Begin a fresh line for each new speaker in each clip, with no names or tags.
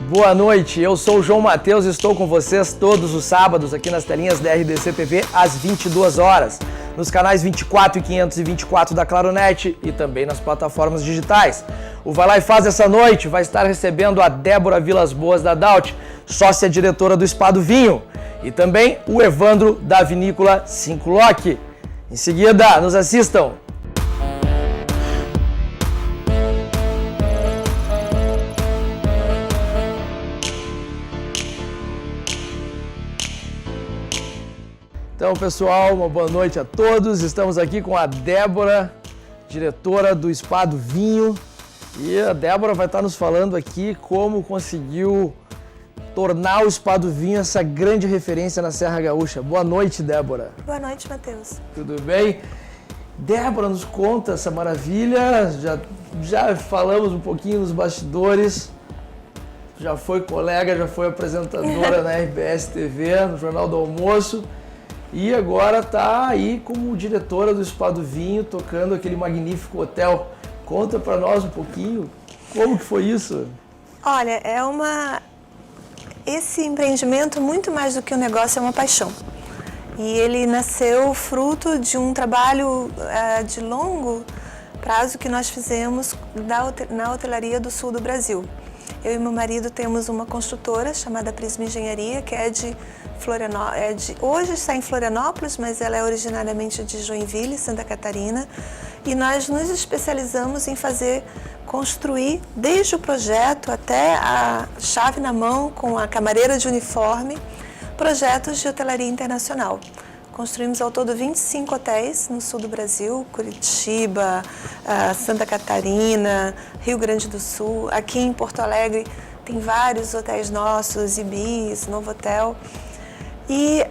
Boa noite, eu sou o João Matheus e estou com vocês todos os sábados aqui nas telinhas da RDC TV às 22 horas, nos canais 24 e 524 da Claronet e também nas plataformas digitais. O Vai Lá e Faz essa noite vai estar recebendo a Débora Vilas Boas da Daut, sócia diretora do Spa do Vinho, e também o Evandro da Vinícola 5 Lock. Em seguida, nos assistam! Então, pessoal, uma boa noite a todos. Estamos aqui com a Débora, diretora do Spa do Vinho. E a Débora vai estar nos falando aqui como conseguiu tornar o Spa do Vinho essa grande referência na Serra Gaúcha. Boa noite, Débora.
Boa noite, Matheus.
Tudo bem? Débora, nos conta essa maravilha. Já falamos um pouquinho nos bastidores. Já foi colega, já foi apresentadora na RBS TV, no Jornal do Almoço. E agora está aí como diretora do Spa do Vinho, tocando aquele magnífico hotel. Conta para nós um pouquinho, como que foi isso?
Olha, esse empreendimento, muito mais do que um negócio, é uma paixão. E ele nasceu fruto de um trabalho de longo prazo que nós fizemos na hotelaria do sul do Brasil. Eu e meu marido temos uma construtora chamada Prisma Engenharia, que é de Florianópolis, hoje está em Florianópolis, mas ela é originariamente de Joinville, Santa Catarina, e nós nos especializamos em construir desde o projeto até a chave na mão com a camareira de uniforme, projetos de hotelaria internacional. Construímos ao todo 25 hotéis no sul do Brasil, Curitiba, Santa Catarina, Rio Grande do Sul. Aqui em Porto Alegre tem vários hotéis nossos, Ibis, Novotel. E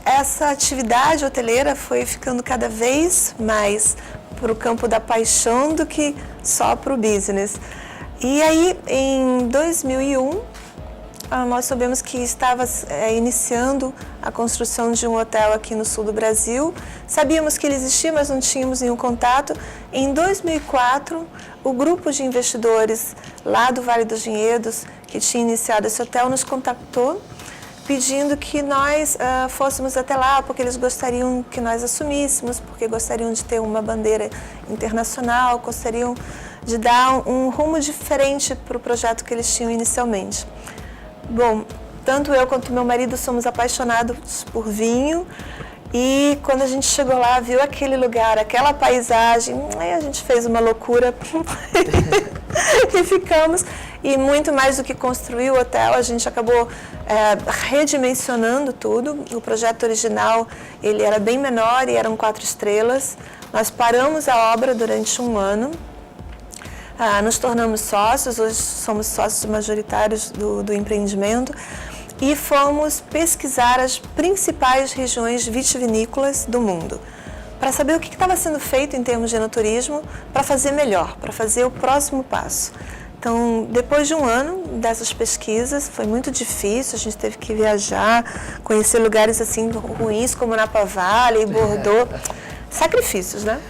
essa atividade hoteleira foi ficando cada vez mais para o campo da paixão do que só para o business. E aí, em 2001, nós soubemos que estava iniciando a construção de um hotel aqui no sul do Brasil. Sabíamos que ele existia, mas não tínhamos nenhum contato. Em 2004, o grupo de investidores lá do Vale dos Vinhedos, que tinha iniciado esse hotel, nos contactou, pedindo que nós fôssemos até lá, porque eles gostariam que nós assumíssemos, porque gostariam de ter uma bandeira internacional, gostariam de dar um rumo diferente para o projeto que eles tinham inicialmente. Bom, tanto eu quanto meu marido somos apaixonados por vinho, e quando a gente chegou lá, viu aquele lugar, aquela paisagem, aí a gente fez uma loucura e ficamos. E muito mais do que construir o hotel, a gente acabou redimensionando tudo. O projeto original, ele era bem menor e eram 4 estrelas. Nós paramos a obra durante um ano. Nos tornamos sócios, hoje somos sócios majoritários do empreendimento, e fomos pesquisar as principais regiões vitivinícolas do mundo, para saber o que estava sendo feito em termos de enoturismo, para fazer melhor, para fazer o próximo passo. Então, depois de um ano dessas pesquisas, foi muito difícil, a gente teve que viajar, conhecer lugares assim ruins como Napa Valley, Bordeaux, sacrifícios, né?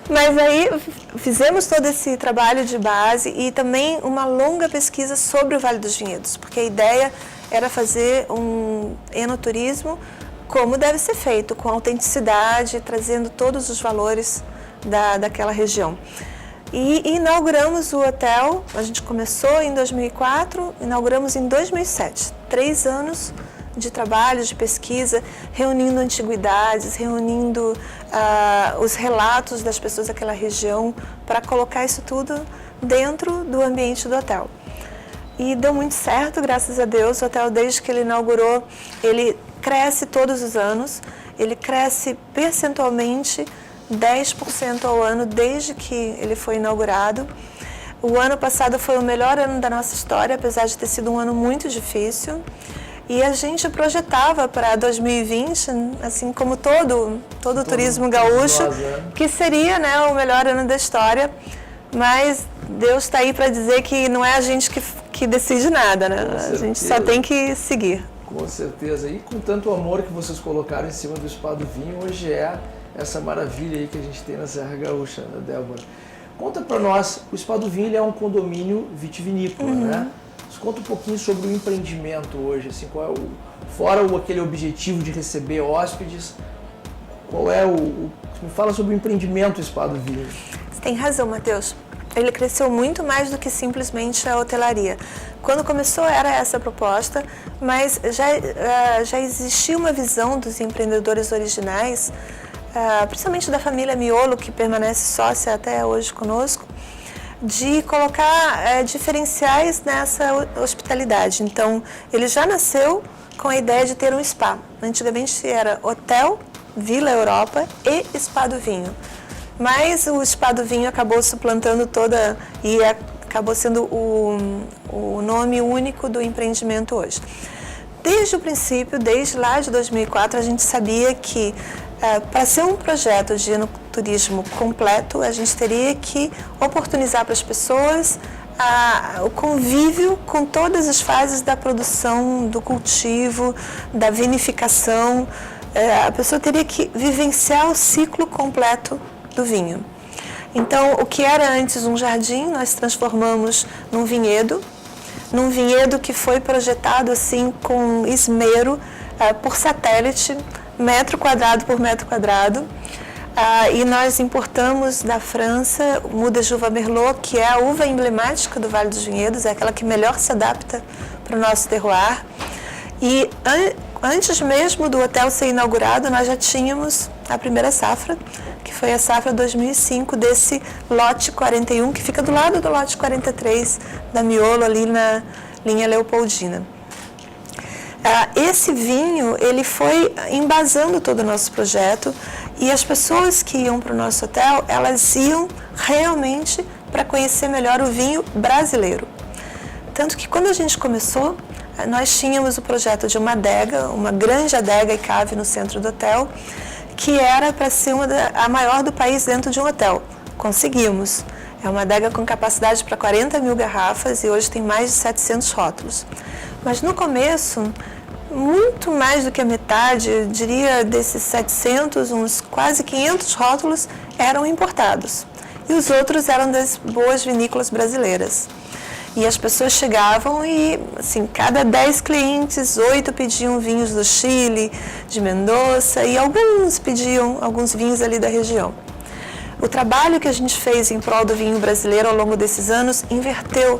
Mas aí fizemos todo esse trabalho de base e também uma longa pesquisa sobre o Vale dos Vinhedos, porque a ideia era fazer um enoturismo como deve ser feito, com autenticidade, trazendo todos os valores daquela região. E inauguramos o hotel, a gente começou em 2004, inauguramos em 2007, 3 anos de trabalho, de pesquisa, reunindo antiguidades, reunindo os relatos das pessoas daquela região para colocar isso tudo dentro do ambiente do hotel. E deu muito certo, graças a Deus. O hotel, desde que ele inaugurou, ele cresce todos os anos, ele cresce percentualmente 10% ao ano desde que ele foi inaugurado. O ano passado foi o melhor ano da nossa história, apesar de ter sido um ano muito difícil. E a gente projetava para 2020, assim como todo o turismo gaúcho, que seria, né, o melhor ano da história. Mas Deus está aí para dizer que não é a gente que decide nada, né? A gente só tem que seguir.
Com certeza. E com tanto amor que vocês colocaram em cima do Spa do Vinho, hoje é essa maravilha aí que a gente tem na Serra Gaúcha, né, Débora? Conta para nós, o Spa do Vinho ele é um condomínio vitivinícola, né? Os conta um pouquinho sobre o empreendimento hoje, assim, qual é fora aquele objetivo de receber hóspedes, qual é me fala sobre o empreendimento Spa do Vinho.
Você tem razão, Matheus. Ele cresceu muito mais do que simplesmente a hotelaria. Quando começou era essa a proposta, mas já existia uma visão dos empreendedores originais, principalmente da família Miolo, que permanece sócia até hoje conosco, de colocar diferenciais nessa hospitalidade. Então, ele já nasceu com a ideia de ter um spa. Antigamente era hotel, Vila Europa e Spa do Vinho. Mas o Spa do Vinho acabou suplantando toda e acabou sendo o nome único do empreendimento hoje. Desde o princípio, desde lá de 2004, a gente sabia que para ser um projeto de enoturismo completo, a gente teria que oportunizar para as pessoas o convívio com todas as fases da produção, do cultivo, da vinificação. A pessoa teria que vivenciar o ciclo completo do vinho. Então, o que era antes um jardim, nós transformamos num vinhedo que foi projetado assim com esmero por satélite, metro quadrado por metro quadrado. E nós importamos da França o Muda Juva Merlot, que é a uva emblemática do Vale dos Vinhedos, é aquela que melhor se adapta para o nosso terroir. E antes mesmo do hotel ser inaugurado, nós já tínhamos a primeira safra, que foi a safra 2005 desse lote 41, que fica do lado do lote 43 da Miolo, ali na linha Leopoldina. Esse vinho, ele foi embasando todo o nosso projeto, e as pessoas que iam para o nosso hotel, elas iam realmente para conhecer melhor o vinho brasileiro. Tanto que quando a gente começou, nós tínhamos o projeto de uma adega, uma grande adega e cave no centro do hotel, que era para ser a maior do país dentro de um hotel. Conseguimos. É uma adega com capacidade para 40 mil garrafas e hoje tem mais de 700 rótulos. Mas no começo, muito mais do que a metade, eu diria desses 700, uns quase 500 rótulos eram importados. E os outros eram das boas vinícolas brasileiras. E as pessoas chegavam e, assim, cada 10 clientes, 8 pediam vinhos do Chile, de Mendoza, e alguns pediam alguns vinhos ali da região. O trabalho que a gente fez em prol do vinho brasileiro ao longo desses anos inverteu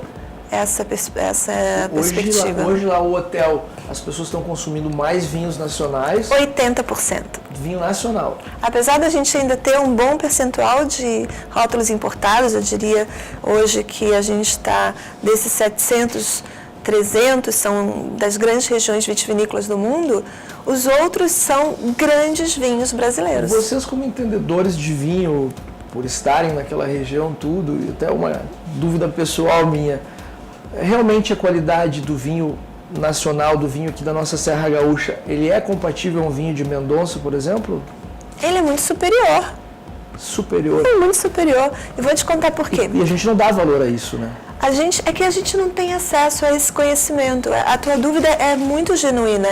essa perspectiva.
Hoje lá o hotel, as pessoas estão consumindo mais vinhos nacionais.
80%.
Vinho nacional.
Apesar da gente ainda ter um bom percentual de rótulos importados, eu diria hoje que a gente está, desses 700, 300 são das grandes regiões vitivinícolas do mundo, os outros são grandes vinhos brasileiros.
Vocês, como entendedores de vinho, por estarem naquela região tudo, e até uma dúvida pessoal minha, realmente a qualidade do vinho nacional, do vinho aqui da nossa Serra Gaúcha, ele é compatível a um vinho de Mendonça, por exemplo?
Ele é muito superior.
Superior?
É muito superior. E vou te contar por quê.
E a gente não dá valor a isso, né?
É que a gente não tem acesso a esse conhecimento. A tua dúvida é muito genuína,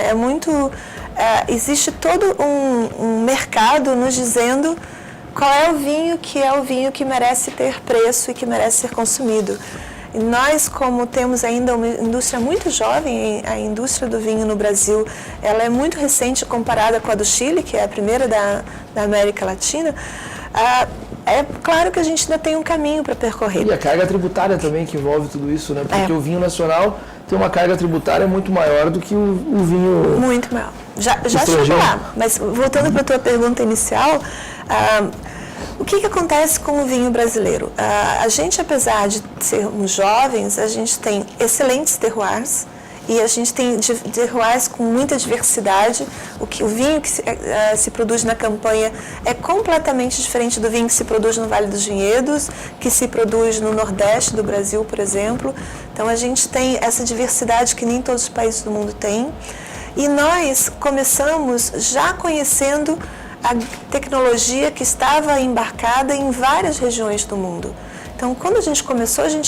existe todo um mercado nos dizendo qual é o vinho que merece ter preço e que merece ser consumido. E nós, como temos ainda uma indústria muito jovem, a indústria do vinho no Brasil, ela é muito recente comparada com a do Chile, que é a primeira da América Latina, é claro que a gente ainda tem um caminho para percorrer.
E a carga tributária também que envolve tudo isso, né? Porque o vinho nacional tem uma carga tributária muito maior do que o vinho...
Muito maior. Já chego lá, mas voltando para a tua pergunta inicial... O que acontece com o vinho brasileiro? A gente, apesar de sermos jovens, a gente tem excelentes terroirs e a gente tem terroirs com muita diversidade. O vinho que se produz na campanha é completamente diferente do vinho que se produz no Vale dos Vinhedos, que se produz no Nordeste do Brasil, por exemplo. Então, a gente tem essa diversidade que nem todos os países do mundo têm. E nós começamos já conhecendo a tecnologia que estava embarcada em várias regiões do mundo. Então, quando a gente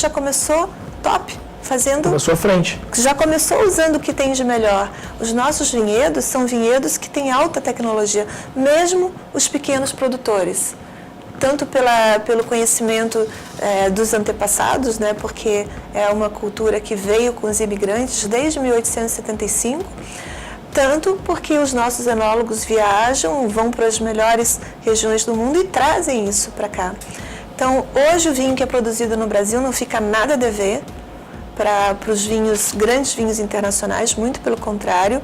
já começou top, fazendo...
Começou à frente.
Já começou usando o que tem de melhor. Os nossos vinhedos são vinhedos que têm alta tecnologia, mesmo os pequenos produtores tanto pelo conhecimento dos antepassados, né, porque é uma cultura que veio com os imigrantes desde 1875, tanto porque os nossos enólogos viajam, vão para as melhores regiões do mundo e trazem isso para cá. Então, hoje o vinho que é produzido no Brasil não fica nada a dever para os grandes vinhos internacionais, muito pelo contrário.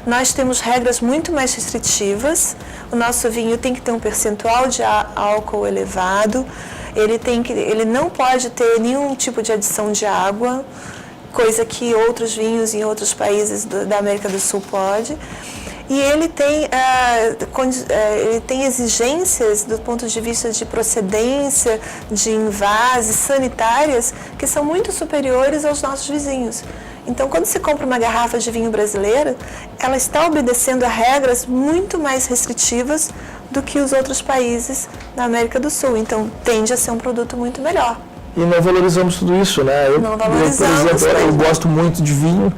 Nós temos regras muito mais restritivas. O nosso vinho tem que ter um percentual de álcool elevado, ele não pode ter nenhum tipo de adição de água, coisa que outros vinhos em outros países da América do Sul pode. E ele tem exigências do ponto de vista de procedência, de envases, sanitárias, que são muito superiores aos nossos vizinhos. Então, quando você compra uma garrafa de vinho brasileira, ela está obedecendo a regras muito mais restritivas do que os outros países da América do Sul. Então, tende a ser um produto muito melhor.
E não valorizamos tudo isso, né?
Não valorizamos.
Por exemplo, eu gosto muito de vinho,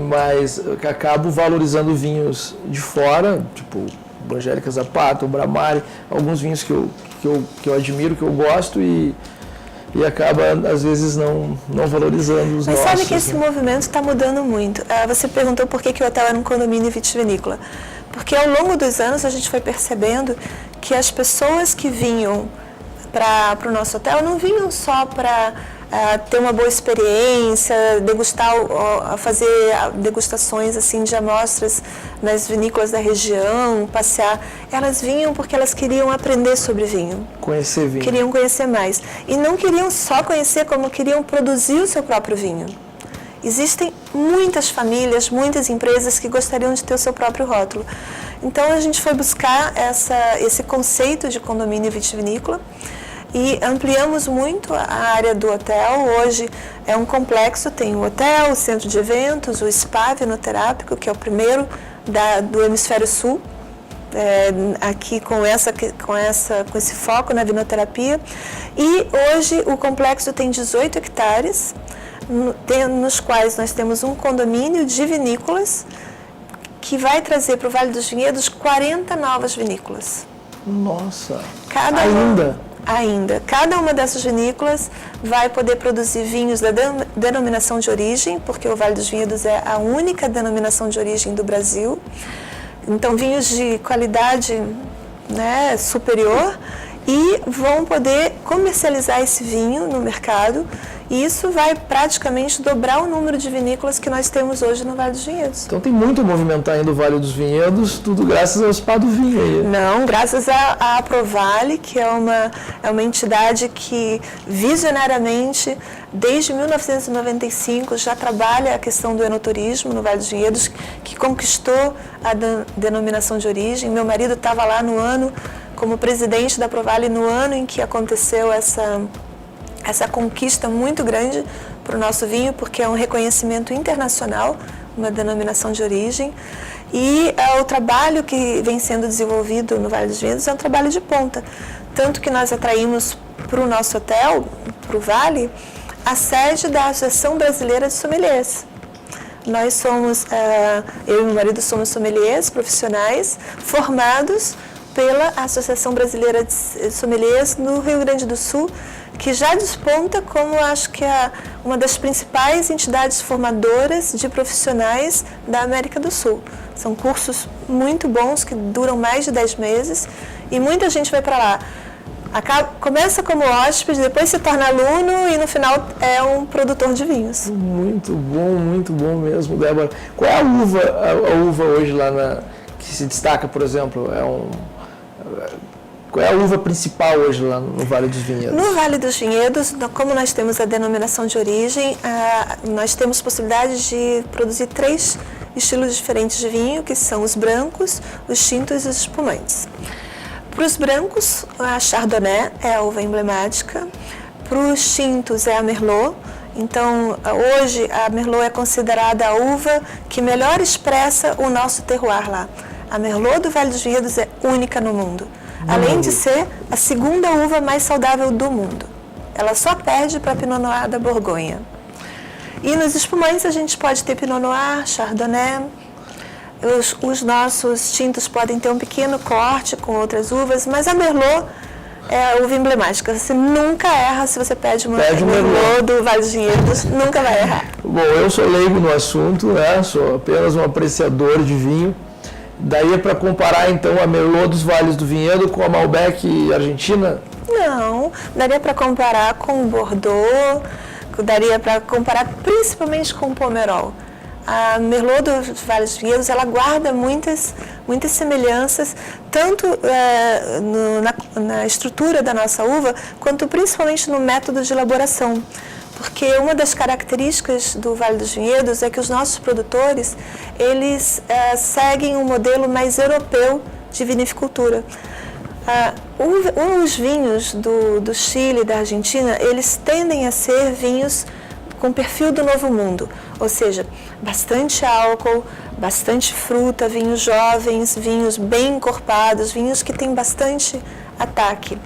mas acabo valorizando vinhos de fora, tipo Angélica Zapata, o Bramari, alguns vinhos que eu admiro, que eu gosto e acaba, às vezes, não valorizando os nossos.
Mas sabe que esse movimento está mudando muito. Você perguntou por que o hotel era um condomínio vitivinícola. Porque ao longo dos anos a gente foi percebendo que as pessoas que vinham para o nosso hotel não vinham só para ter uma boa experiência, fazer degustações assim de amostras nas vinícolas da região, passear. Elas vinham porque elas queriam aprender sobre vinho.
Conhecer vinho.
Queriam conhecer mais. E não queriam só conhecer, como queriam produzir o seu próprio vinho. Existem muitas famílias, muitas empresas que gostariam de ter o seu próprio rótulo. Então a gente foi buscar esse conceito de condomínio vitivinícola e ampliamos muito a área do hotel. Hoje é um complexo, tem o hotel, o centro de eventos, o spa vinoterápico, que é o primeiro do hemisfério sul, aqui com esse foco na vinoterapia. E hoje o complexo tem 18 hectares, nos quais nós temos um condomínio de vinícolas que vai trazer para o Vale dos Vinhedos 40 novas vinícolas.
Nossa!
Ainda. Cada uma dessas vinícolas vai poder produzir vinhos da denominação de origem, porque o Vale dos Vinhedos é a única denominação de origem do Brasil. Então, vinhos de qualidade, né, superior, e vão poder comercializar esse vinho no mercado. E isso vai praticamente dobrar o número de vinícolas que nós temos hoje no Vale dos Vinhedos.
Então tem muito a movimentar ainda o Vale dos Vinhedos, tudo graças ao Spa do Vinho aí.
Não, graças à Aprovale, que é uma entidade que visionariamente, desde 1995, já trabalha a questão do enoturismo no Vale dos Vinhedos, que conquistou a denominação de origem. Meu marido estava lá no ano, como presidente da Aprovale, no ano em que aconteceu essa conquista muito grande para o nosso vinho, porque é um reconhecimento internacional, uma denominação de origem. E o trabalho que vem sendo desenvolvido no Vale dos Vinhedos é um trabalho de ponta. Tanto que nós atraímos para o nosso hotel, para o Vale, a sede da Associação Brasileira de Sommeliers. Nós somos, eu e meu marido somos sommeliers profissionais formados pela Associação Brasileira de Sommeliers no Rio Grande do Sul, que já desponta como, acho que, uma das principais entidades formadoras de profissionais da América do Sul. São cursos muito bons, que duram mais de 10 meses, e muita gente vai para lá. Começa como hóspede, depois se torna aluno e no final é um produtor de vinhos. Muito
bom mesmo, Débora. Qual é a uva hoje lá que se destaca, por exemplo? Qual é a uva principal hoje lá no Vale dos Vinhedos?
No Vale dos Vinhedos, como nós temos a denominação de origem, nós temos possibilidade de produzir 3 estilos diferentes de vinho, que são os brancos, os tintos e os espumantes. Para os brancos, a Chardonnay é a uva emblemática. Para os tintos é a Merlot. Então, hoje a Merlot é considerada a uva que melhor expressa o nosso terroir lá. A Merlot do Vale dos Vinhedos é única no mundo. Além de ser a segunda uva mais saudável do mundo. Ela só perde para a Pinot Noir da Borgonha. E nos espumantes a gente pode ter Pinot Noir, Chardonnay. Os nossos tintos podem ter um pequeno corte com outras uvas, mas a Merlot é a uva emblemática. Você nunca erra se você pede um Merlot do Vale dos Vinhedos, nunca vai errar.
Bom, eu sou leigo no assunto, né? Sou apenas um apreciador de vinho. Daí é para comparar então a Merlot dos Vales do Vinhedo com a Malbec Argentina?
Não, daria para comparar com o Bordeaux, daria para comparar principalmente com o Pomerol. A Merlot dos Vales dos Vinhedos, ela guarda muitas semelhanças, tanto na estrutura da nossa uva, quanto principalmente no método de elaboração. Porque uma das características do Vale dos Vinhedos é que os nossos produtores, eles seguem um modelo mais europeu de vinificultura. Os vinhos do Chile e da Argentina, eles tendem a ser vinhos com perfil do Novo Mundo, ou seja, bastante álcool, bastante fruta, vinhos jovens, vinhos bem encorpados, vinhos que têm bastante ataque.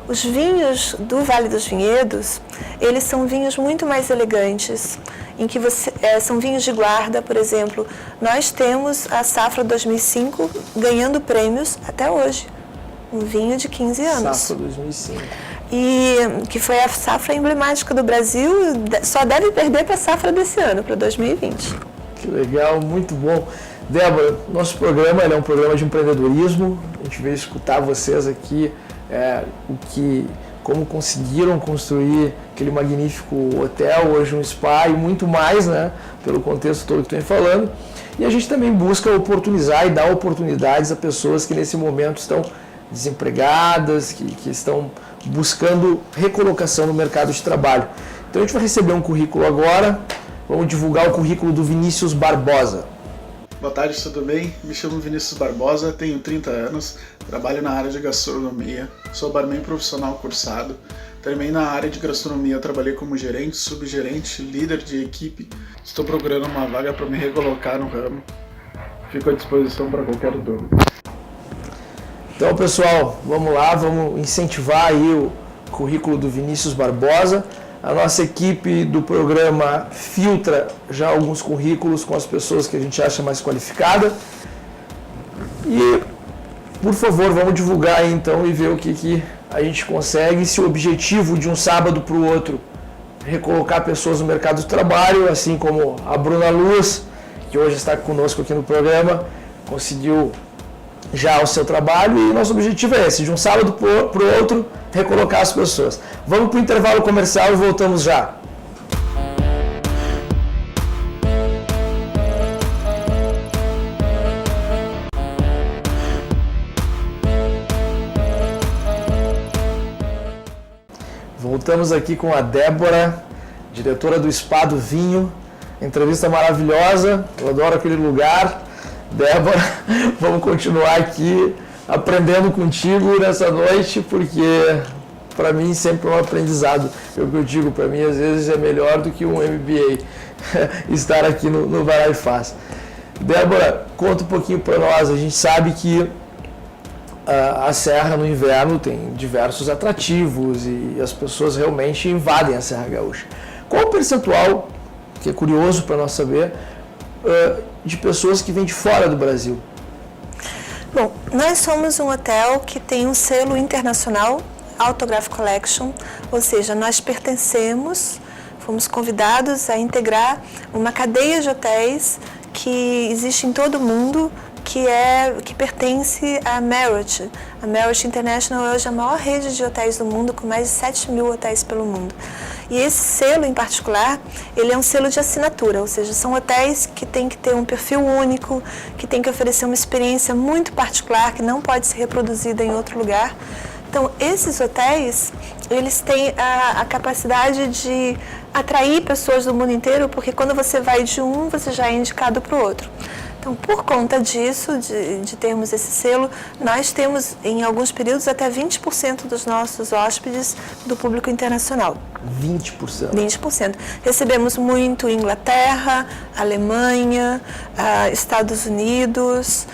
Os vinhos do Vale dos Vinhedos, eles são vinhos muito mais elegantes, em que são vinhos de guarda, por exemplo. Nós temos a safra 2005 ganhando prêmios até hoje, um vinho de 15 anos.
Safra 2005.
E que foi a safra emblemática do Brasil, só deve perder para a safra desse ano, para 2020.
Que legal, muito bom. Débora, nosso programa é um programa de empreendedorismo, a gente veio escutar vocês aqui, como conseguiram construir aquele magnífico hotel, hoje um spa e muito mais, né, pelo contexto todo que tu vem falando. E a gente também busca oportunizar e dar oportunidades a pessoas que nesse momento estão desempregadas, que estão buscando recolocação no mercado de trabalho. Então a gente vai receber um currículo agora, vamos divulgar o currículo do Vinícius Barbosa.
Boa tarde, tudo bem? Me chamo Vinícius Barbosa, tenho 30 anos, trabalho na área de gastronomia, sou barman profissional cursado. Também na área de gastronomia trabalhei como gerente, subgerente, líder de equipe. Estou procurando uma vaga para me recolocar no ramo. Fico à disposição para qualquer dúvida.
Então, pessoal, vamos lá, vamos incentivar aí o currículo do Vinícius Barbosa. A nossa equipe do programa filtra já alguns currículos com as pessoas que a gente acha mais qualificada. E, por favor, vamos divulgar aí, então e ver o que a gente consegue. Se o objetivo de um sábado para o outro recolocar pessoas no mercado de trabalho, assim como a Bruna Luz, que hoje está conosco aqui no programa, conseguiu já o seu trabalho, e nosso objetivo é esse, de um sábado para o outro, recolocar as pessoas. Vamos para o intervalo comercial e voltamos já. Voltamos aqui com a Débora, diretora do Spa do Vinho. Entrevista maravilhosa, eu adoro aquele lugar. Débora, vamos continuar aqui aprendendo contigo nessa noite, porque para mim sempre é um aprendizado. É o que eu digo, para mim às vezes é melhor do que um MBA estar aqui no Vai Lá e Faz. Débora, conta um pouquinho para nós. A gente sabe que a Serra no inverno tem diversos atrativos e as pessoas realmente invadem a Serra Gaúcha. Qual o percentual, que é curioso para nós saber, de pessoas que vêm de fora do Brasil?
Bom, nós somos um hotel que tem um selo internacional, Autograph Collection, ou seja, nós fomos convidados a integrar uma cadeia de hotéis que existe em todo o mundo, que pertence à Marriott. A Marriott International é hoje a maior rede de hotéis do mundo, com mais de 7 mil hotéis pelo mundo. E esse selo em particular, ele é um selo de assinatura, ou seja, são hotéis que têm que ter um perfil único, que têm que oferecer uma experiência muito particular, que não pode ser reproduzida em outro lugar. Então, esses hotéis, eles têm a capacidade de atrair pessoas do mundo inteiro, porque quando você vai de um, você já é indicado para o outro. Então, por conta disso, de termos esse selo, nós temos, em alguns períodos, até 20% dos nossos hóspedes do público internacional.
20%?
20%. Recebemos muito Inglaterra, Alemanha, Estados Unidos,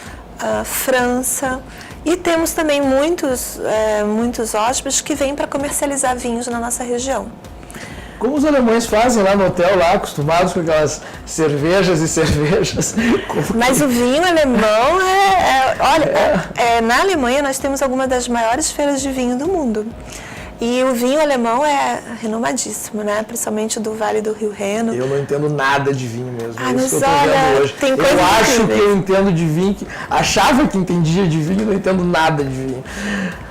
França. E temos também muitos hóspedes que vêm para comercializar vinhos na nossa região.
como os alemães fazem lá no hotel, lá, acostumados com aquelas cervejas e cervejas.
Mas o vinho alemão na Alemanha nós temos algumas das maiores feiras de vinho do mundo. E o vinho alemão é renomadíssimo, né? Principalmente do Vale do Rio Reno.
Eu não entendo nada de vinho mesmo.
Mas olha, hoje. Tem coisa
eu acho que eu entendo de vinho, achava que entendia de vinho, não entendo nada de vinho.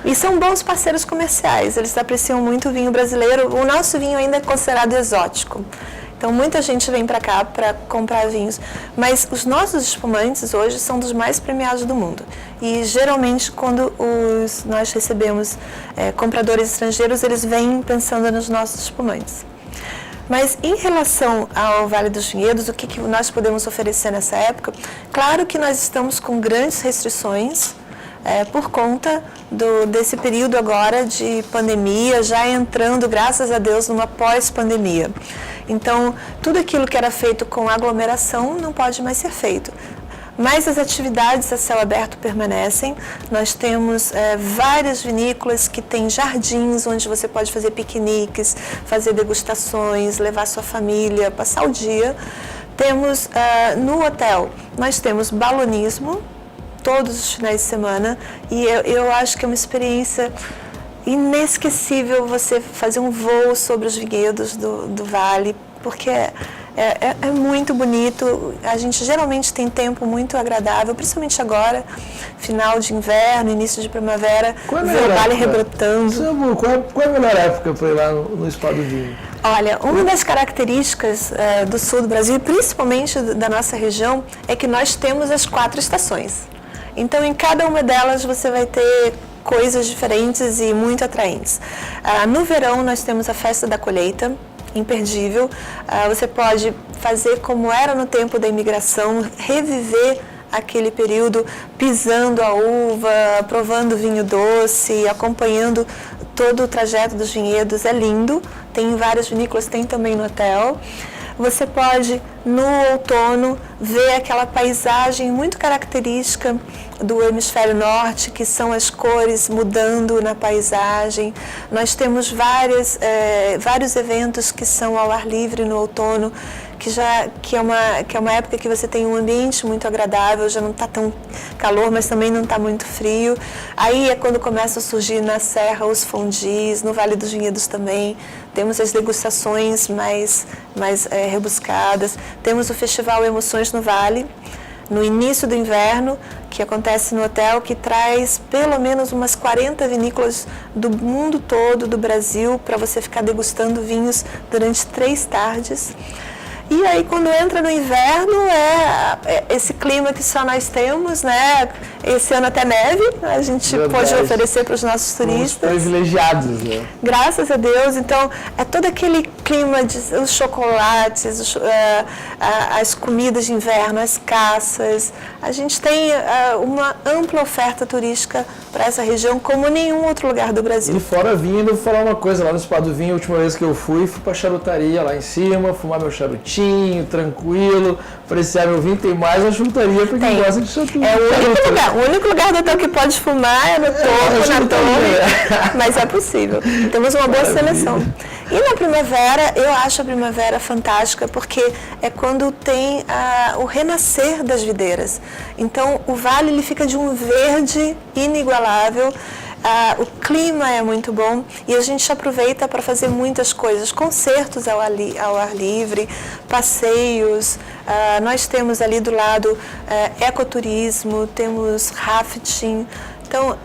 E são bons parceiros comerciais, eles apreciam muito o vinho brasileiro. O nosso vinho ainda é considerado exótico. Então, muita gente vem para cá para comprar vinhos. Mas os nossos espumantes hoje são dos mais premiados do mundo. E, geralmente, quando nós recebemos compradores estrangeiros, eles vêm pensando nos nossos espumantes. Mas, em relação ao Vale dos Vinhedos, o que nós podemos oferecer nessa época? Claro que nós estamos com grandes restrições, por conta desse período agora de pandemia, já entrando, graças a Deus, numa pós-pandemia. Então, tudo aquilo que era feito com aglomeração não pode mais ser feito. Mas as atividades a céu aberto permanecem. Nós temos várias vinícolas que têm jardins onde você pode fazer piqueniques, fazer degustações, levar sua família, passar o dia. Temos no hotel, nós temos balonismo todos os finais de semana e eu acho que é uma experiência inesquecível você fazer um voo sobre os vinhedos do Vale, porque é muito bonito. A gente geralmente tem tempo muito agradável, principalmente agora, final de inverno, início de primavera, ver o Vale rebrotando.
Qual é a melhor época para ir lá no Spa do Vinho?
Olha, uma das características do sul do Brasil, e principalmente da nossa região, é que nós temos as 4 estações. Então, em cada uma delas você vai ter coisas diferentes e muito atraentes. No verão, nós temos a festa da colheita, imperdível. Você pode fazer como era no tempo da imigração, reviver aquele período pisando a uva, provando vinho doce, acompanhando todo o trajeto dos vinhedos. É lindo, tem várias vinícolas, tem também no hotel. Você pode, no outono, ver aquela paisagem muito característica do hemisfério norte, que são as cores mudando na paisagem. Nós temos vários eventos que são ao ar livre no outono, que é uma época que você tem um ambiente muito agradável, já não está tão calor, mas também não está muito frio. Aí é quando começa a surgir na serra os fondues, no Vale dos Vinhedos também. Temos as degustações mais rebuscadas. Temos o Festival Emoções no Vale, no início do inverno, que acontece no hotel, que traz pelo menos umas 40 vinícolas do mundo todo, do Brasil, para você ficar degustando vinhos durante 3 tardes. E aí, quando entra no inverno, esse clima que só nós temos, né? Esse ano até neve, a gente pode oferecer para os nossos turistas.
Somos privilegiados, né?
Graças a Deus. Então, é todo aquele clima de os chocolates, as comidas de inverno, as caças. A gente tem uma ampla oferta turística para essa região, como nenhum outro lugar do Brasil.
E fora vinho, ainda vou falar uma coisa, lá no Spa do Vinho, a última vez que eu fui para a charutaria lá em cima, fumar meu charutinho, tranquilo, apreciar meu vinho. Tem mais uma charutaria para quem gosta de charutinho.
É o único lugar do hotel que pode fumar é no topo, na torre, mas é possível. Temos uma boa seleção. E na primavera, eu acho a primavera fantástica, porque é quando tem o renascer das videiras. Então, o vale ele fica de um verde inigualável. O clima é muito bom e a gente aproveita para fazer muitas coisas, concertos ao ar livre, passeios. Nós temos ali do lado ecoturismo, temos rafting. Então,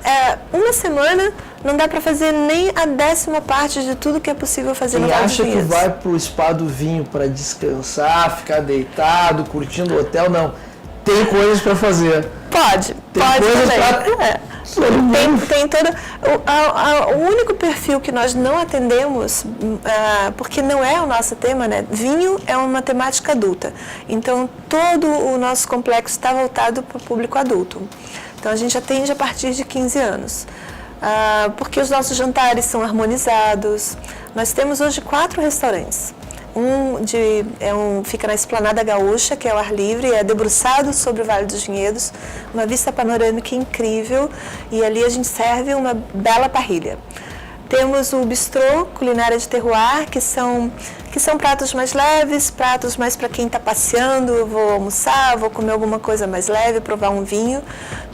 uma semana não dá para fazer nem a 10ª parte de tudo que é possível fazer no Vale dos Vinhedos.
Quem acha que vai para o Spa do Vinho para descansar, ficar deitado, curtindo o hotel, não. Tem coisas para fazer.
Pode também. Tem todo... O único perfil que nós não atendemos, porque não é o nosso tema, né? Vinho é uma temática adulta. Então, todo o nosso complexo está voltado para o público adulto. Então, a gente atende a partir de 15 anos. Porque os nossos jantares são harmonizados. Nós temos hoje 4 restaurantes. Fica na Esplanada Gaúcha, que é ao ar livre, é debruçado sobre o Vale dos Vinhedos, uma vista panorâmica incrível, e ali a gente serve uma bela parrilha. Temos o bistrô, culinária de terroir, que são que são pratos mais leves, pratos mais para quem está passeando, eu vou almoçar, vou comer alguma coisa mais leve, provar um vinho.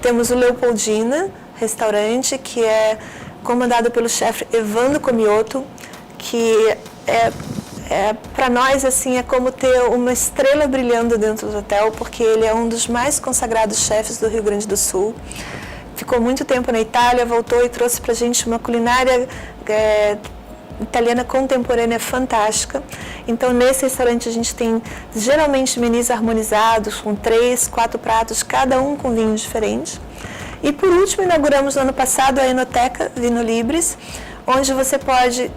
Temos o Leopoldina Restaurante, que é comandado pelo chefe Evandro Comioto, que para nós assim é como ter uma estrela brilhando dentro do hotel, porque ele é um dos mais consagrados chefes do Rio Grande do Sul. Ficou muito tempo na Itália, voltou e trouxe para a gente uma culinária italiana contemporânea fantástica. Então, nesse restaurante a gente tem geralmente menus harmonizados com 3, 4 pratos, cada um com vinho diferente. E por último, inauguramos no ano passado a Enoteca Vino Libres, onde você pode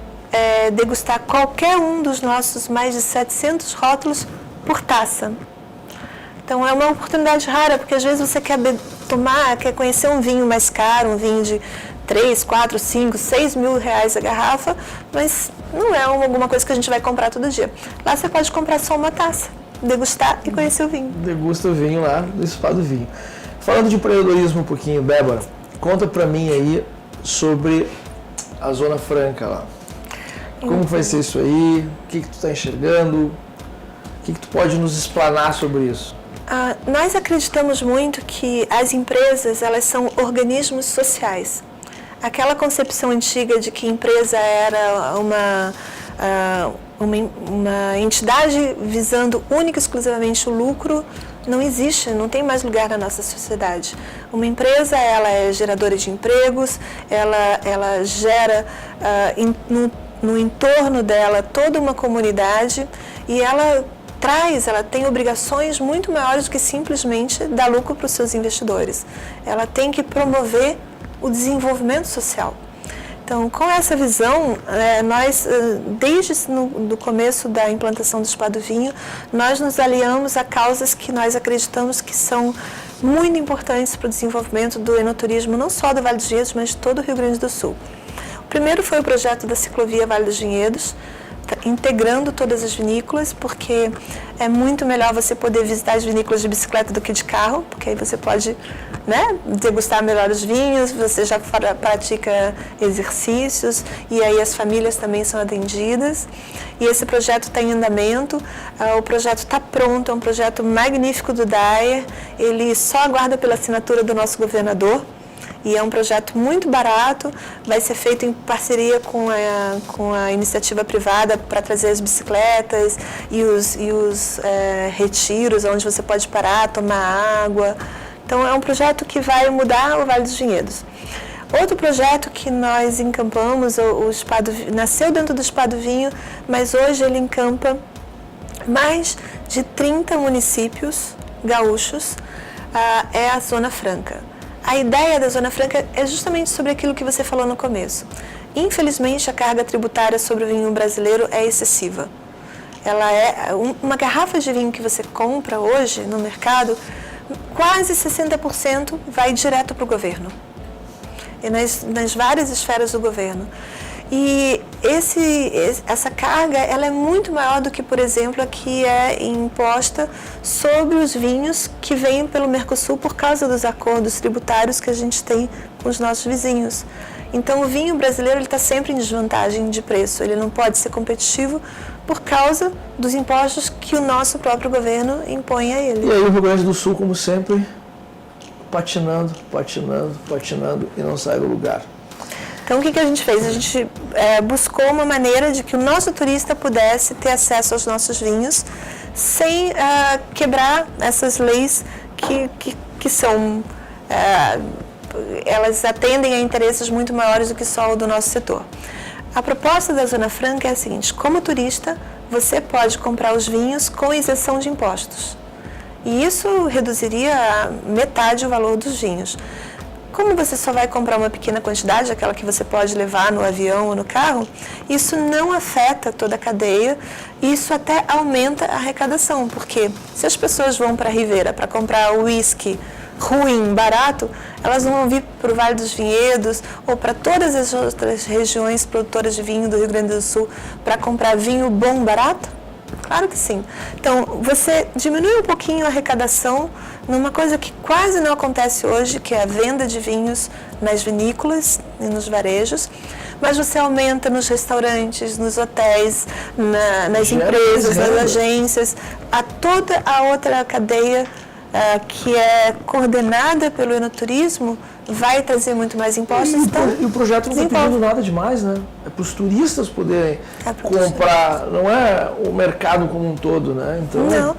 degustar qualquer um dos nossos mais de 700 rótulos por taça. Então é uma oportunidade rara, porque às vezes você quer conhecer um vinho mais caro, um vinho de 3, 4, 5, 6 mil reais a garrafa, mas não é alguma coisa que a gente vai comprar todo dia. Lá você pode comprar só uma taça, degustar e conhecer o vinho.
Degusta o vinho lá do Spa do Vinho. Falando de empreendedorismo um pouquinho, Débora, conta pra mim aí sobre a Zona Franca lá. Como vai ser isso aí? O que tu está enxergando? O que tu pode nos explanar sobre isso?
Nós acreditamos muito que as empresas, elas são organismos sociais. Aquela concepção antiga de que empresa era uma entidade visando única e exclusivamente o lucro, não existe, não tem mais lugar na nossa sociedade. Uma empresa, ela é geradora de empregos, ela gera no entorno dela toda uma comunidade e ela tem obrigações muito maiores do que simplesmente dar lucro para os seus investidores. Ela tem que promover o desenvolvimento social. Então, com essa visão, nós, desde o começo da implantação do Spa do Vinho, nós nos aliamos a causas que nós acreditamos que são muito importantes para o desenvolvimento do enoturismo, não só do Vale dos Vinhedos, mas de todo o Rio Grande do Sul. O primeiro foi o projeto da ciclovia Vale dos Vinhedos, integrando todas as vinícolas, porque é muito melhor você poder visitar as vinícolas de bicicleta do que de carro, porque aí você pode, degustar melhor os vinhos, você já pratica exercícios e aí as famílias também são atendidas. E esse projeto está em andamento, o projeto está pronto, é um projeto magnífico do Dyer, ele só aguarda pela assinatura do nosso governador. E é um projeto muito barato, vai ser feito em parceria com a iniciativa privada para trazer as bicicletas e os retiros, onde você pode parar, tomar água. Então é um projeto que vai mudar o Vale dos Vinhedos. Outro projeto que nós encampamos, nasceu dentro do Spa do Vinho, mas hoje ele encampa mais de 30 municípios gaúchos, é a Zona Franca. A ideia da Zona Franca é justamente sobre aquilo que você falou no começo. Infelizmente, a carga tributária sobre o vinho brasileiro é excessiva. Uma garrafa de vinho que você compra hoje no mercado, quase 60% vai direto para o governo. E nas várias esferas do governo. E essa carga ela é muito maior do que, por exemplo, a que é imposta sobre os vinhos que vêm pelo Mercosul por causa dos acordos tributários que a gente tem com os nossos vizinhos. Então, o vinho brasileiro está sempre em desvantagem de preço. Ele não pode ser competitivo por causa dos impostos que o nosso próprio governo impõe a ele.
E aí o Rio Grande do Sul, como sempre, patinando e não sai do lugar.
Então, o que a gente fez? A gente buscou uma maneira de que o nosso turista pudesse ter acesso aos nossos vinhos sem quebrar essas leis que são... elas atendem a interesses muito maiores do que só o do nosso setor. A proposta da Zona Franca é a seguinte: como turista, você pode comprar os vinhos com isenção de impostos. E isso reduziria a metade o valor dos vinhos. Como você só vai comprar uma pequena quantidade, aquela que você pode levar no avião ou no carro, isso não afeta toda a cadeia, isso até aumenta a arrecadação, porque se as pessoas vão para a Ribeira para comprar uísque ruim, barato, elas não vão vir para o Vale dos Vinhedos ou para todas as outras regiões produtoras de vinho do Rio Grande do Sul para comprar vinho bom, barato? Claro que sim. Então, você diminui um pouquinho a arrecadação numa coisa que quase não acontece hoje, que é a venda de vinhos nas vinícolas e nos varejos, mas você aumenta nos restaurantes, nos hotéis, nas empresas, nas agências, toda a outra cadeia que é coordenada pelo enoturismo vai trazer muito mais impostos.
E o projeto não está pedindo nada demais, né? É para os turistas poderem comprar, não é o mercado como um todo, né? Então...
Não,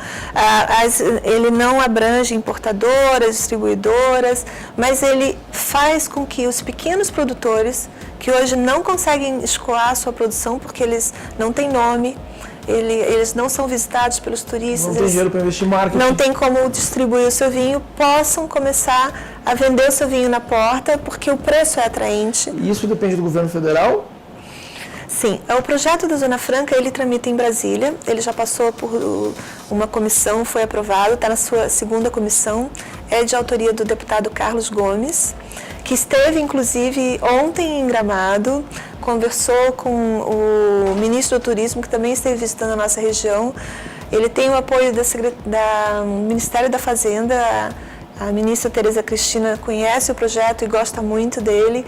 ele não abrange importadoras, distribuidoras, mas ele faz com que os pequenos produtores, que hoje não conseguem escoar a sua produção porque eles não têm nome, eles não são visitados pelos turistas,
não tem dinheiro para investir em marketing,
não tem como distribuir o seu vinho, possam começar a vender o seu vinho na porta, porque o preço é atraente.
E isso depende do governo federal?
Sim, o projeto da Zona Franca, ele tramita em Brasília, ele já passou por uma comissão, foi aprovado, está na sua segunda comissão, é de autoria do deputado Carlos Gomes, que esteve, inclusive, ontem em Gramado, conversou com o ministro do Turismo, que também esteve visitando a nossa região. Ele tem o apoio do Ministério da Fazenda, a ministra Tereza Cristina conhece o projeto e gosta muito dele.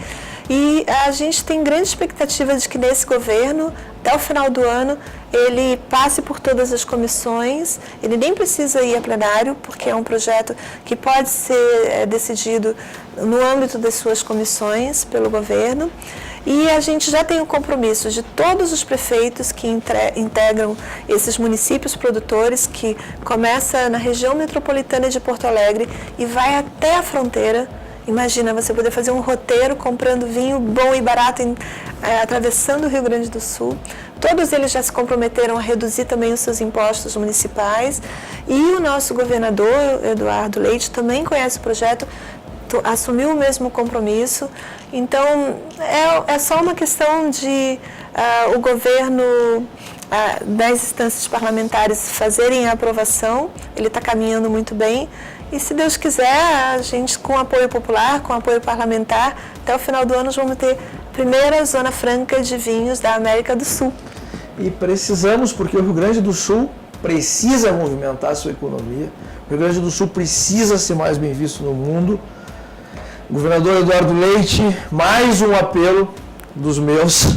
E a gente tem grande expectativa de que nesse governo, até o final do ano, ele passe por todas as comissões. Ele nem precisa ir a plenário, porque é um projeto que pode ser decidido no âmbito das suas comissões pelo governo. E a gente já tem o compromisso de todos os prefeitos que integram esses municípios produtores, que começa na região metropolitana de Porto Alegre e vai até a fronteira. Imagina você poder fazer um roteiro comprando vinho bom e barato, atravessando o Rio Grande do Sul. Todos eles já se comprometeram a reduzir também os seus impostos municipais. E o nosso governador, Eduardo Leite, também conhece o projeto, assumiu o mesmo compromisso. Então, é só uma questão de o governo, das instâncias parlamentares fazerem a aprovação. Ele está caminhando muito bem. E, se Deus quiser, a gente, com apoio popular, com apoio parlamentar, até o final do ano, nós vamos ter a primeira Zona Franca de vinhos da América do Sul.
E precisamos, porque o Rio Grande do Sul precisa movimentar a sua economia. O Rio Grande do Sul precisa ser mais bem visto no mundo. Governador Eduardo Leite, mais um apelo dos meus.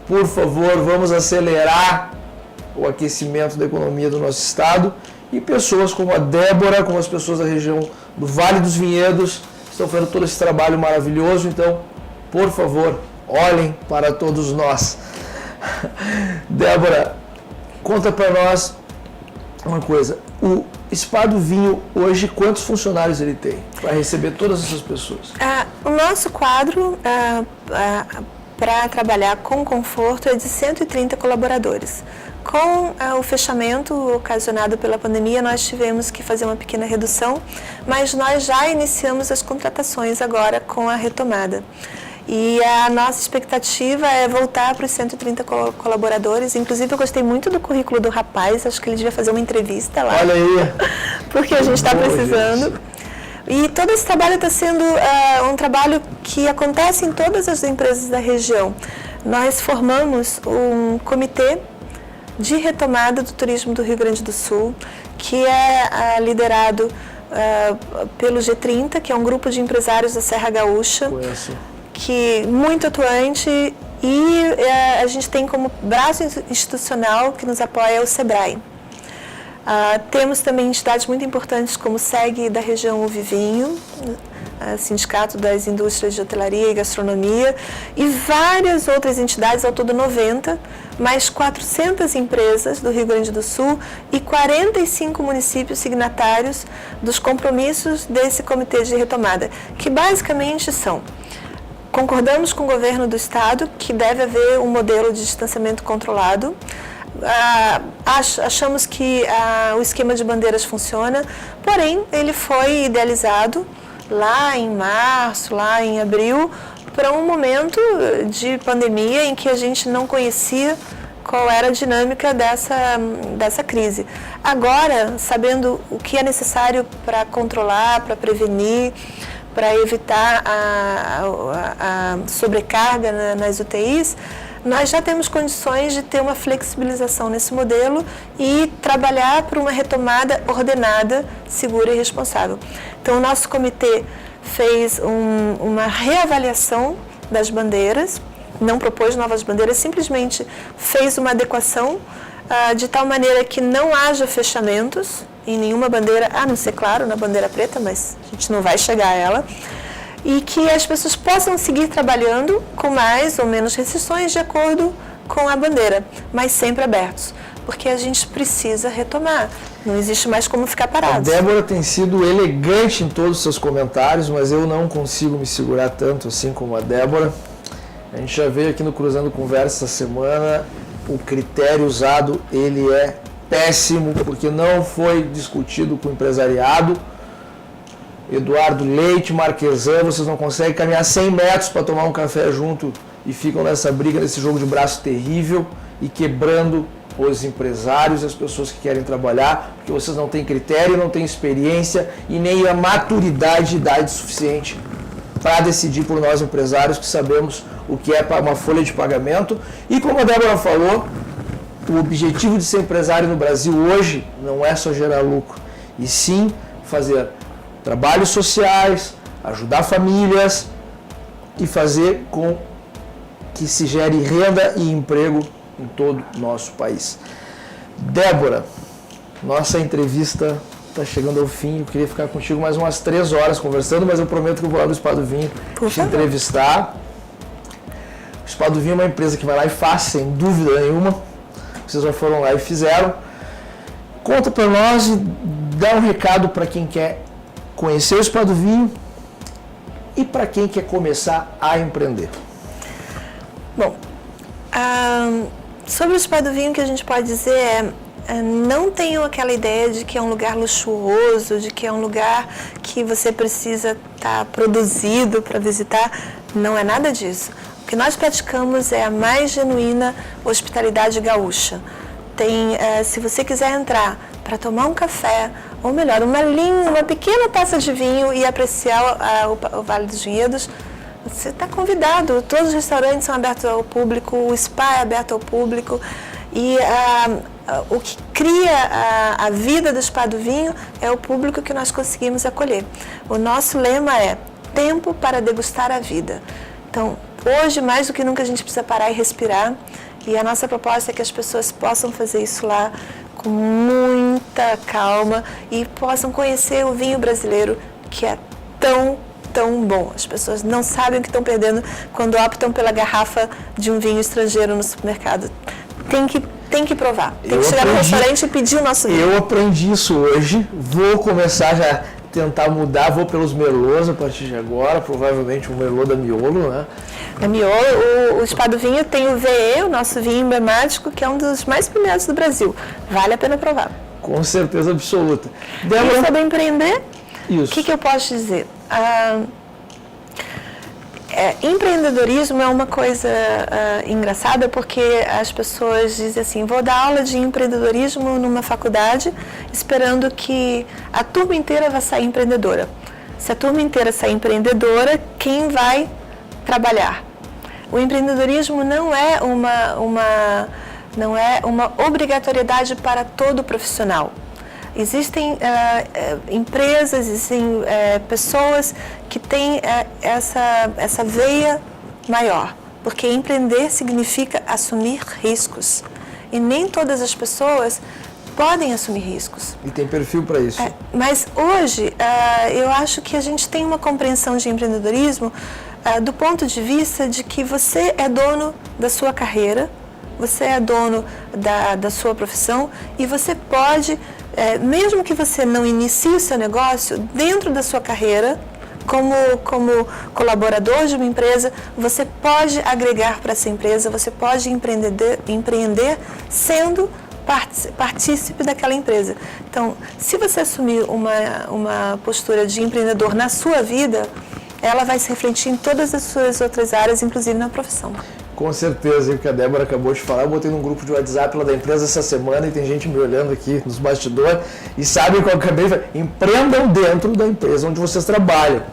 Por favor, vamos acelerar o aquecimento da economia do nosso estado. E pessoas como a Débora, como as pessoas da região do Vale dos Vinhedos, estão fazendo todo esse trabalho maravilhoso. Então, por favor, olhem para todos nós. Débora, conta para nós uma coisa. O Spa do Vinho, hoje, quantos funcionários ele tem para receber todas essas pessoas?
O nosso quadro para trabalhar com conforto é de 130 colaboradores. Com o fechamento ocasionado pela pandemia, nós tivemos que fazer uma pequena redução, mas nós já iniciamos as contratações agora com a retomada. E a nossa expectativa é voltar para os 130 colaboradores. Inclusive, eu gostei muito do currículo do rapaz, acho que ele devia fazer uma entrevista lá.
Olha aí!
Porque a gente está precisando. E todo esse trabalho está sendo um trabalho que acontece em todas as empresas da região. Nós formamos um comitê de retomada do turismo do Rio Grande do Sul, que é liderado pelo G30, que é um grupo de empresários da Serra Gaúcha, que muito atuante, e a gente tem como braço institucional que nos apoia o SEBRAE. Temos também entidades muito importantes como o SEG da região Uvivinho, Sindicato das Indústrias de Hotelaria e Gastronomia, e várias outras entidades, ao todo 90, mais 400 empresas do Rio Grande do Sul e 45 municípios signatários dos compromissos desse comitê de retomada, que basicamente são: concordamos com o governo do estado que deve haver um modelo de distanciamento controlado. Achamos que o esquema de bandeiras funciona, porém ele foi idealizado lá em março, lá em abril, para um momento de pandemia em que a gente não conhecia qual era a dinâmica dessa crise. Agora, sabendo o que é necessário para controlar, para prevenir, para evitar a sobrecarga nas UTIs, nós já temos condições de ter uma flexibilização nesse modelo e trabalhar por uma retomada ordenada, segura e responsável. Então, o nosso comitê fez uma reavaliação das bandeiras não propôs novas bandeiras, simplesmente fez uma adequação de tal maneira que não haja fechamentos em nenhuma bandeira, a não ser, claro, na bandeira preta, mas a gente não vai chegar a ela, e que as pessoas possam seguir trabalhando com mais ou menos restrições de acordo com a bandeira, mas sempre abertos, porque a gente precisa retomar, não existe mais como ficar parado.
A Débora tem sido elegante em todos os seus comentários, mas eu não consigo me segurar tanto assim como a Débora. A gente já veio aqui no Cruzando Conversa essa semana, o critério usado, ele é péssimo, porque não foi discutido com o empresariado. Eduardo Leite, Marquesan, vocês não conseguem caminhar 100 metros para tomar um café junto e ficam nessa briga, nesse jogo de braço terrível e quebrando os empresários e as pessoas que querem trabalhar, porque vocês não têm critério, não têm experiência e nem a maturidade e idade suficiente para decidir por nós empresários que sabemos o que é uma folha de pagamento. E como a Débora falou, o objetivo de ser empresário no Brasil hoje não é só gerar lucro, e sim fazer trabalhos sociais, ajudar famílias e fazer com que se gere renda e emprego em todo o nosso país. Débora, nossa entrevista está chegando ao fim. Eu queria ficar contigo mais umas 3 horas conversando, mas eu prometo que eu vou lá no Spa do Vinho te entrevistar. O Spa do Vinho é uma empresa que vai lá e faz, sem dúvida nenhuma. Vocês já foram lá e fizeram. Conta para nós e dá um recado para quem quer conhecer o Spa do Vinho e para quem quer começar a empreender.
Bom, sobre o Spa do Vinho, o que a gente pode dizer não tenham aquela ideia de que é um lugar luxuoso, de que é um lugar que você precisa estar produzido para visitar. Não é nada disso. O que nós praticamos é a mais genuína hospitalidade gaúcha. Se você quiser entrar para tomar um café, ou melhor, uma pequena taça de vinho e apreciar o Vale dos Vinhedos, você está convidado. Todos os restaurantes são abertos ao público, o spa é aberto ao público, e o que cria a vida do Spa do Vinho é o público que nós conseguimos acolher. O nosso lema é tempo para degustar a vida. Então, hoje, mais do que nunca, a gente precisa parar e respirar, e a nossa proposta é que as pessoas possam fazer isso lá com muita calma e possam conhecer o vinho brasileiro, que é tão bom. As pessoas não sabem o que estão perdendo quando optam pela garrafa de um vinho estrangeiro no supermercado. Tem que provar. Tem que chegar no restaurante e pedir o nosso vinho.
Eu aprendi isso hoje. Vou começar já a tentar mudar. Vou pelos Merlots a partir de agora. Provavelmente um Merlot da Miolo, né?
Da Miolo, o Spa do Vinho tem o VE, o nosso vinho emblemático, que é um dos mais premiados do Brasil. Vale a pena provar.
Com certeza absoluta.
E sobre empreender,
isso.
O que eu posso dizer? Empreendedorismo é uma coisa engraçada, porque as pessoas dizem assim: vou dar aula de empreendedorismo numa faculdade esperando que a turma inteira vai sair empreendedora. Se a turma inteira sair empreendedora, quem vai trabalhar? O empreendedorismo não é uma obrigatoriedade para todo profissional. Existem empresas, existem pessoas que têm essa veia maior, porque empreender significa assumir riscos. E nem todas as pessoas podem assumir riscos.
E tem perfil para isso.
Mas hoje, eu acho que a gente tem uma compreensão de empreendedorismo do ponto de vista de que você é dono da sua carreira, você é dono da sua profissão, e você pode, mesmo que você não inicie o seu negócio, dentro da sua carreira, como colaborador de uma empresa, você pode agregar para essa empresa, você pode empreender sendo partícipe daquela empresa. Então, se você assumir uma postura de empreendedor na sua vida, ela vai se refletir em todas as suas outras áreas, inclusive na profissão.
Com certeza, e o que a Débora acabou de falar, eu botei num grupo de WhatsApp lá da empresa essa semana e tem gente me olhando aqui nos bastidores e sabem o que eu acabei de falar. Empreendam dentro da empresa onde vocês trabalham,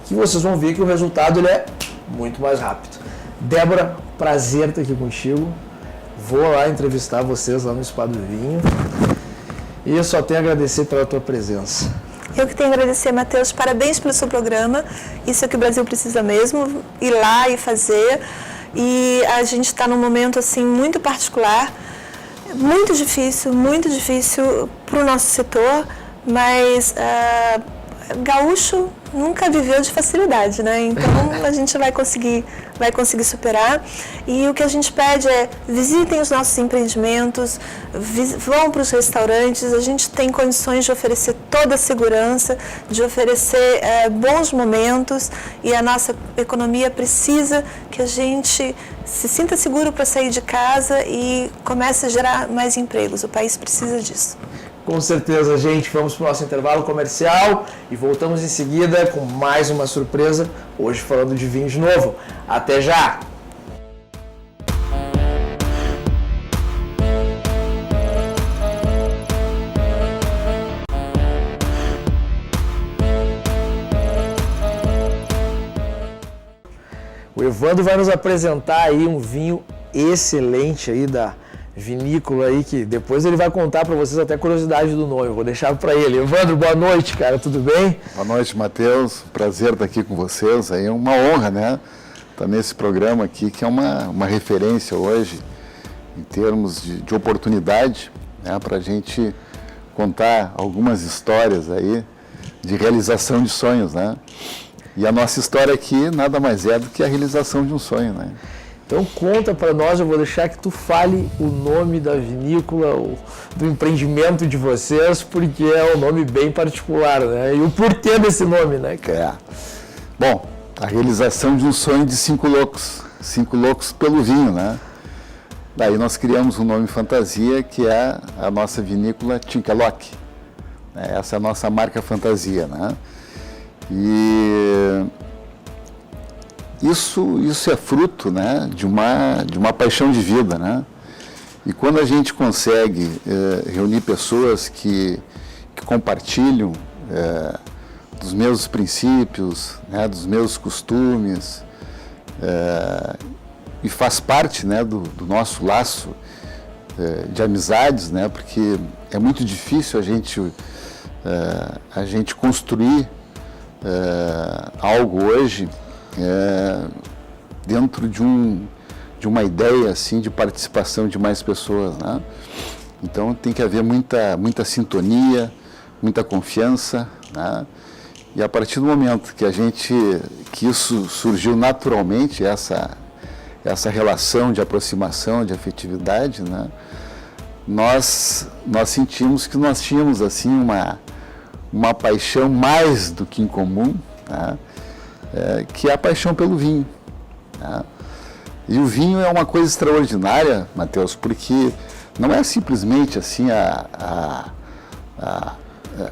que vocês vão ver que o resultado ele é muito mais rápido. Débora, prazer estar aqui contigo. Vou lá entrevistar vocês lá no Spa do Vinho e eu só tenho a agradecer pela tua presença.
Eu que tenho a agradecer, Matheus, parabéns pelo seu programa, isso é o que o Brasil precisa mesmo, ir lá e fazer. e a gente está num momento assim muito particular, muito difícil para o nosso setor, mas gaúcho nunca viveu de facilidade, né? Então a gente vai conseguir superar. E o que a gente pede é: visitem os nossos empreendimentos, vão para os restaurantes. A gente tem condições de oferecer toda a segurança, de oferecer bons momentos, e a nossa economia precisa que a gente se sinta seguro para sair de casa e comece a gerar mais empregos. O país precisa disso.
Com certeza, gente. Vamos para o nosso intervalo comercial e voltamos em seguida com mais uma surpresa, hoje falando de vinho de novo. Até já! O Evandro vai nos apresentar aí um vinho excelente aí da vinícola aí, que depois ele vai contar para vocês até a curiosidade do nome. Eu vou deixar para ele. Evandro, boa noite, cara, tudo bem?
Boa noite, Matheus. Prazer estar aqui com vocês. Aí é uma honra, né? Estar nesse programa aqui, que é uma referência hoje em termos de oportunidade, né? Para a gente contar algumas histórias aí de realização de sonhos, né? E a nossa história aqui nada mais é do que a realização de um sonho, né?
Então conta para nós, eu vou deixar que tu fale o nome da vinícola, do empreendimento de vocês, porque é um nome bem particular, né? E o porquê desse nome, né, cara?
Bom, a realização de um sonho de 5 loucos pelo vinho, né? Daí nós criamos um nome fantasia, que é a nossa vinícola Tinkelock. Essa é a nossa marca fantasia, né? E isso é fruto, né, de uma paixão de vida, né? E quando a gente consegue reunir pessoas que compartilham dos mesmos princípios, né, dos mesmos costumes, e faz parte, né, do nosso laço de amizades, né? Porque é muito difícil a gente construir algo hoje dentro de uma ideia assim de participação de mais pessoas, né? Então tem que haver muita sintonia, muita confiança, né? E a partir do momento que isso surgiu naturalmente, essa relação de aproximação, de afetividade, né? Nós sentimos que nós tínhamos assim uma paixão mais do que em comum, né? Que é a paixão pelo vinho, né? E o vinho é uma coisa extraordinária, Matheus, porque não é simplesmente assim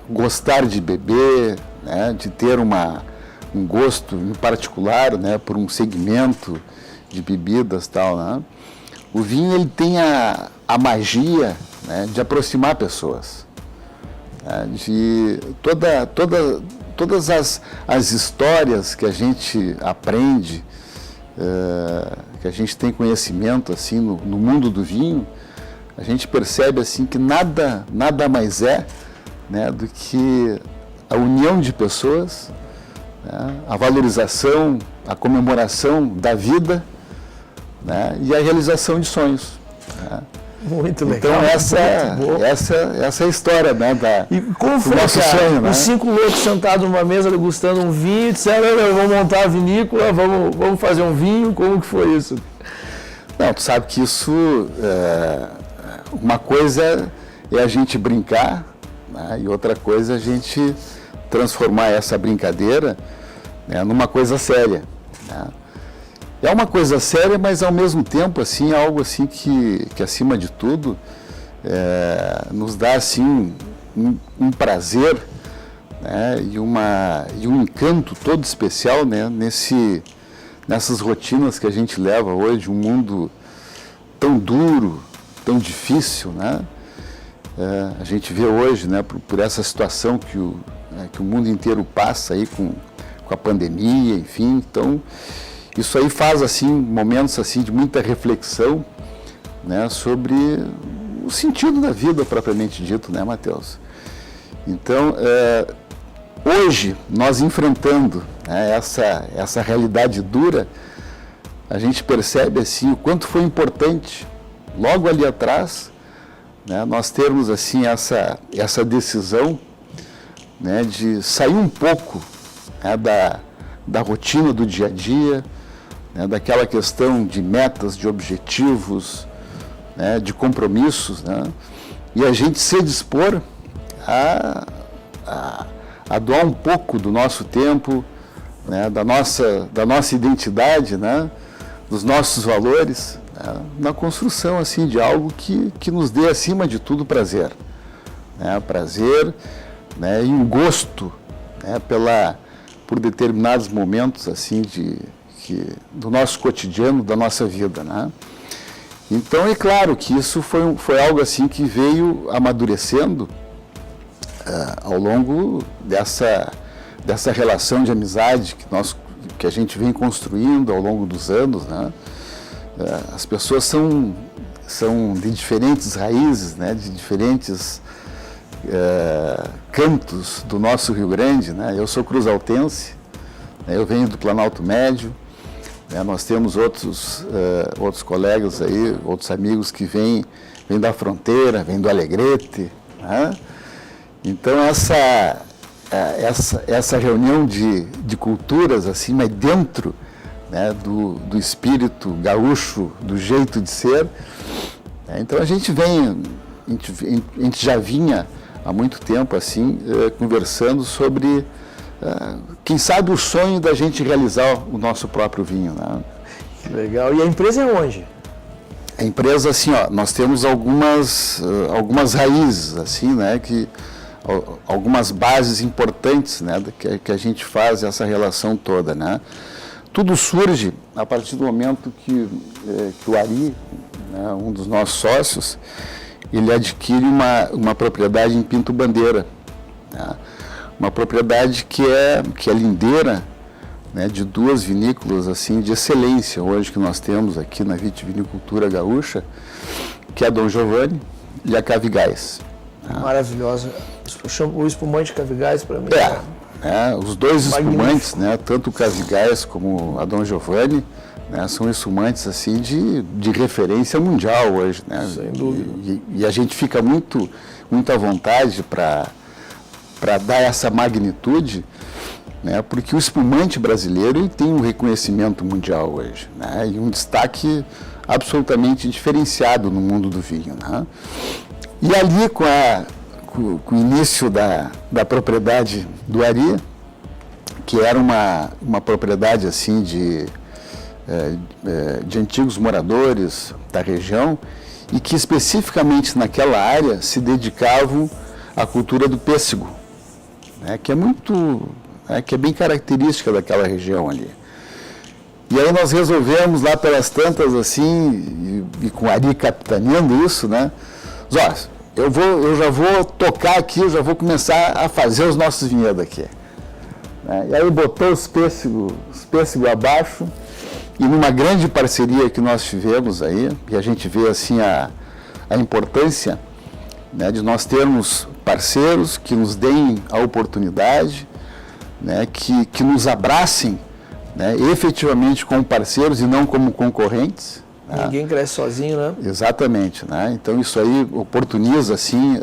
gostar de beber, né? De ter um gosto em particular, né? Por um segmento de bebidas e tal, né? O vinho ele tem a magia, né? De aproximar pessoas, né? De todas as histórias que a gente aprende, que a gente tem conhecimento assim no mundo do vinho, a gente percebe assim que nada mais né, do que a união de pessoas, né, a valorização, a comemoração da vida, né, e a realização de sonhos, né?
Muito legal.
Então essa é a história, né,
e como foi,
do nosso
cara,
sonho, né?
Os 5 loucos sentados numa mesa degustando um vinho, disseram: vamos montar a vinícola, vamos fazer um vinho. Como que foi isso?
Não, tu sabe que isso, uma coisa é a gente brincar, né, e outra coisa é a gente transformar essa brincadeira, né, numa coisa séria, né? É uma coisa séria, mas ao mesmo tempo assim, algo assim que acima de tudo nos dá assim um prazer, né, e um encanto todo especial, né, nessas rotinas que a gente leva hoje, um mundo tão duro, tão difícil, né? A gente vê hoje, né, por essa situação que o mundo inteiro passa aí com a pandemia, enfim, então isso aí faz assim momentos assim de muita reflexão, né, sobre o sentido da vida propriamente dito, né, Matheus? Então, hoje nós enfrentando, né, essa realidade dura, a gente percebe assim o quanto foi importante, logo ali atrás, né, nós termos assim essa decisão, né, de sair um pouco, né, da rotina do dia a dia, né, daquela questão de metas, de objetivos, né, de compromissos, né, e a gente se dispor a doar um pouco do nosso tempo, né, da nossa identidade, né, dos nossos valores, né, na construção assim de algo que nos dê acima de tudo prazer, né, prazer, né, e um gosto, né, por determinados momentos assim do nosso cotidiano, da nossa vida, né. Então é claro que isso foi algo assim que veio amadurecendo ao longo dessa relação de amizade que a gente vem construindo ao longo dos anos, né? As pessoas são de diferentes raízes, né? De diferentes cantos do nosso Rio Grande, né? Eu sou cruzaltense, né? Eu venho do Planalto Médio, né? Nós temos outros colegas aí, outros amigos que vêm da fronteira, vêm do Alegrete, né? Então essa reunião de culturas assim, mas dentro, né, do espírito gaúcho, do jeito de ser, né? Então a gente já vinha há muito tempo assim conversando sobre quem sabe o sonho da gente realizar o nosso próprio vinho, né?
Que legal. E a empresa é onde?
A empresa assim, ó, nós temos algumas raízes assim, né, algumas bases importantes, né, que a gente faz essa relação toda, né. Tudo surge a partir do momento que o Ari, né, um dos nossos sócios, ele adquire uma propriedade em Pinto Bandeira, né, uma propriedade que é lindeira, né, de duas vinícolas assim de excelência hoje que nós temos aqui na vitivinicultura gaúcha, que é a Dom Giovanni e a Cavigás.
Maravilhosa. O espumante Cavigás para mim.
Os dois espumantes, né, tanto o Cavigás como a Dom Giovanni, né, são espumantes assim de referência mundial hoje, né?
Sem dúvida.
E a gente fica muito à vontade para dar essa magnitude, né, porque o espumante brasileiro ele tem um reconhecimento mundial hoje, né, e um destaque absolutamente diferenciado no mundo do vinho, né? E ali com o início da propriedade do Ari, que era uma propriedade assim de antigos moradores da região e que especificamente naquela área se dedicavam à cultura do pêssego, né, que é bem característica daquela região ali. E aí nós resolvemos lá pelas tantas assim, e com o Ari capitaneando isso, né? Eu já vou tocar aqui, eu já vou começar a fazer os nossos vinhedos aqui. E aí botou os pêssegos abaixo, e numa grande parceria que nós tivemos aí, e a gente vê assim a importância, né, de nós termos parceiros que nos deem a oportunidade, né, que nos abracem, né, efetivamente como parceiros e não como concorrentes.
Ninguém cresce sozinho, né?
Exatamente, né? Então isso aí oportuniza assim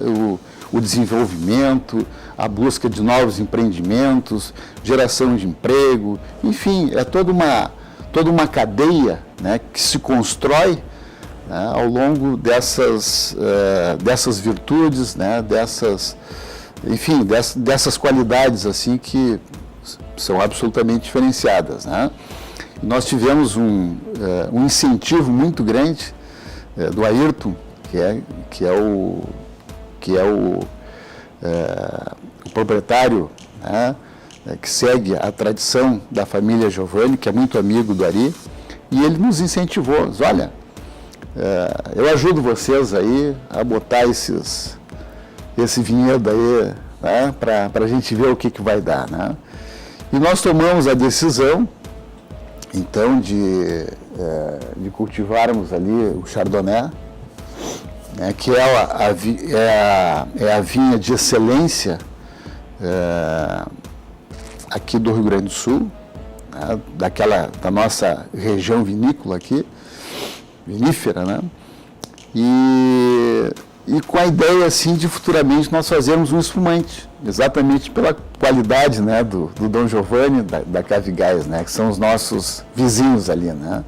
o desenvolvimento, a busca de novos empreendimentos, geração de emprego, enfim, é toda uma cadeia, né, que se constrói, né, ao longo dessas virtudes, né, dessas qualidades assim que são absolutamente diferenciadas, né? Nós tivemos um incentivo muito grande do Ayrton, que é o proprietário, né, que segue a tradição da família Giovanni, que é muito amigo do Ari, e ele nos incentivou, olha, eu ajudo vocês aí a botar esse vinhedo aí, né, para a gente ver o que vai dar, né? E nós tomamos a decisão, então, de cultivarmos ali o Chardonnay, né, que é a vinha de excelência aqui do Rio Grande do Sul, né, da nossa região vinícola aqui, vinífera, né? E com a ideia, assim, de futuramente nós fazermos um espumante, exatamente pela qualidade, né, do Dom Giovanni, da Cavigás, né, que são os nossos vizinhos ali, né.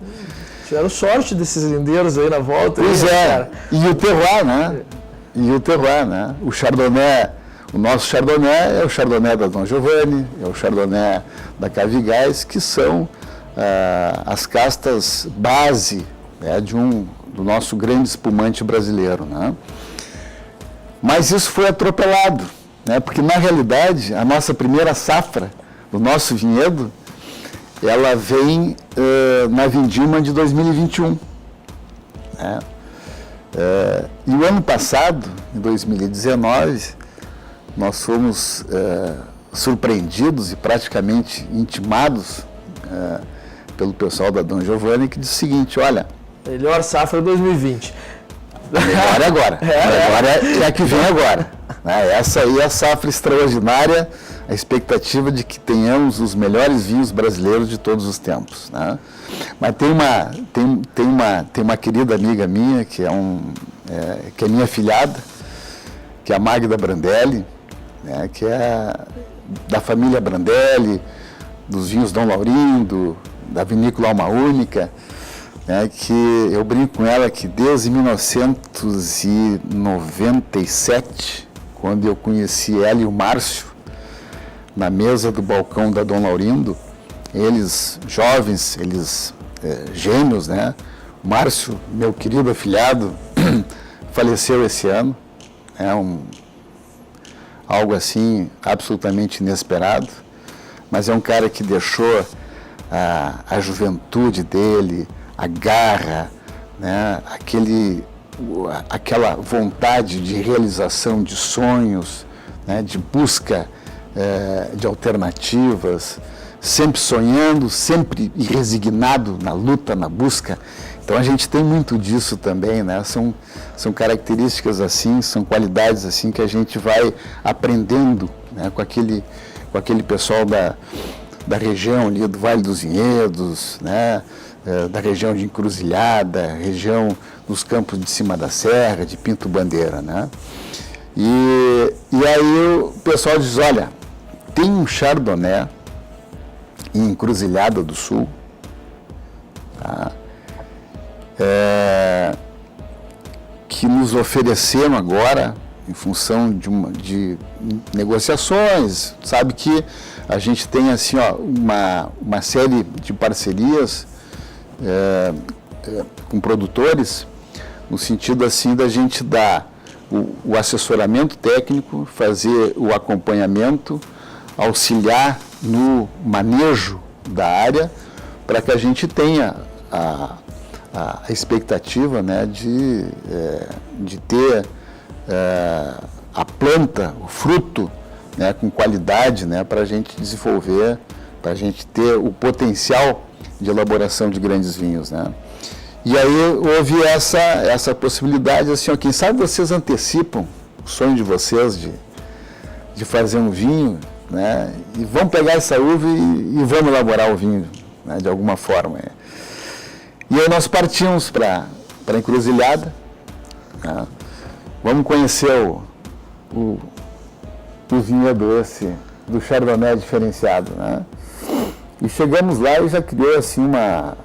Tiveram sorte desses lindeiros aí na volta.
Pois
aí,
é,
cara.
e o terroir, né, o Chardonnay, o nosso Chardonnay é o Chardonnay da Dom Giovanni, é o Chardonnay da Cavigás, que são as castas base, né, do nosso grande espumante brasileiro, né. Mas isso foi atropelado, né? Porque na realidade a nossa primeira safra do nosso vinhedo, ela vem na vindima de 2021. Né? E o ano passado, em 2019, nós fomos surpreendidos e praticamente intimados pelo pessoal da Dom Giovanni, que disse o seguinte: olha,
Melhor safra 2020.
melhor agora. Agora é a que vem agora. Né? Essa aí é a safra extraordinária, a expectativa de que tenhamos os melhores vinhos brasileiros de todos os tempos. Né? Mas tem uma querida amiga minha, que é minha filhada, que é a Magda Brandelli, né? Que é da família Brandelli, dos vinhos Dom Laurindo, da vinícola Alma Única, né, que eu brinco com ela que desde 1997, quando eu conheci ela e o Márcio, na mesa do balcão da Dom Laurindo, eles jovens, eles gêmeos, né? O Márcio, meu querido afilhado, faleceu esse ano, algo assim absolutamente inesperado, mas é um cara que deixou a juventude dele, a garra, né, aquela vontade de realização de sonhos, né, de busca de alternativas, sempre sonhando, sempre resignado na luta, na busca. Então a gente tem muito disso também, né? São características assim, são qualidades assim que a gente vai aprendendo, né, com aquele pessoal da região ali do Vale dos Vinhedos, né? Da região de Encruzilhada, região dos Campos de Cima da Serra, de Pinto Bandeira, né? E aí o pessoal diz: olha, tem um Chardonnay em Encruzilhada do Sul, tá? Que nos ofereceram agora, em função de negociações. Sabe que a gente tem assim, ó, uma série de parcerias com produtores, no sentido assim da gente dar o assessoramento técnico, fazer o acompanhamento, auxiliar no manejo da área, para que a gente tenha a expectativa, né, de ter a planta, o fruto, né, com qualidade, né, para a gente desenvolver, para a gente ter o potencial de elaboração de grandes vinhos, né? E aí houve essa possibilidade, assim, ó, quem sabe vocês antecipam o sonho de vocês de fazer um vinho, né? E vamos pegar essa uva e vamos elaborar o vinho, né, de alguma forma. E aí nós partimos para Encruzilhada, né? Vamos conhecer o vinhedo esse do Chardonnay diferenciado, né? E chegamos lá e já criou assim uma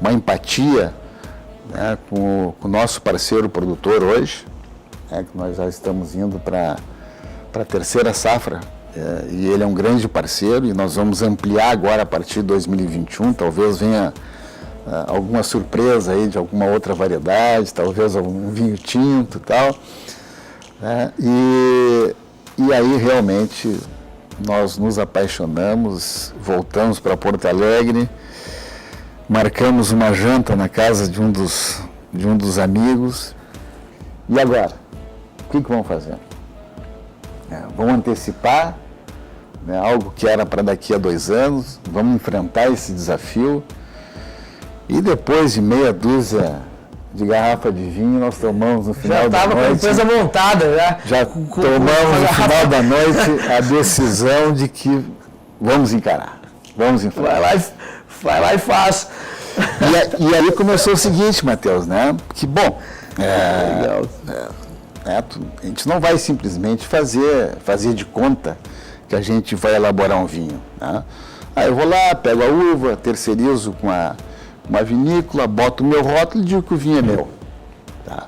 empatia, né, com o nosso parceiro produtor hoje, né, que nós já estamos indo para a terceira safra, e ele é um grande parceiro e nós vamos ampliar agora a partir de 2021, talvez venha alguma surpresa aí de alguma outra variedade, talvez algum vinho tinto e tal, né, e aí realmente nós nos apaixonamos, voltamos para Porto Alegre, marcamos uma janta na casa de um dos amigos. E agora? O que vamos fazer? Vamos antecipar, né, algo que era para daqui a 2 anos, vamos enfrentar esse desafio. E depois de meia dúzia de garrafa de vinho, nós tomamos no final da noite. Já estava com a empresa montada, já tomamos no final da noite a decisão de que vamos encarar. Vamos em frente.
Vai lá e faz.
E aí começou o seguinte, Matheus, né? Que, bom, a gente não vai simplesmente fazer de conta que a gente vai elaborar um vinho, né? Aí eu vou lá, pego a uva, terceirizo com uma vinícola, boto o meu rótulo e digo que o vinho é meu. Tá?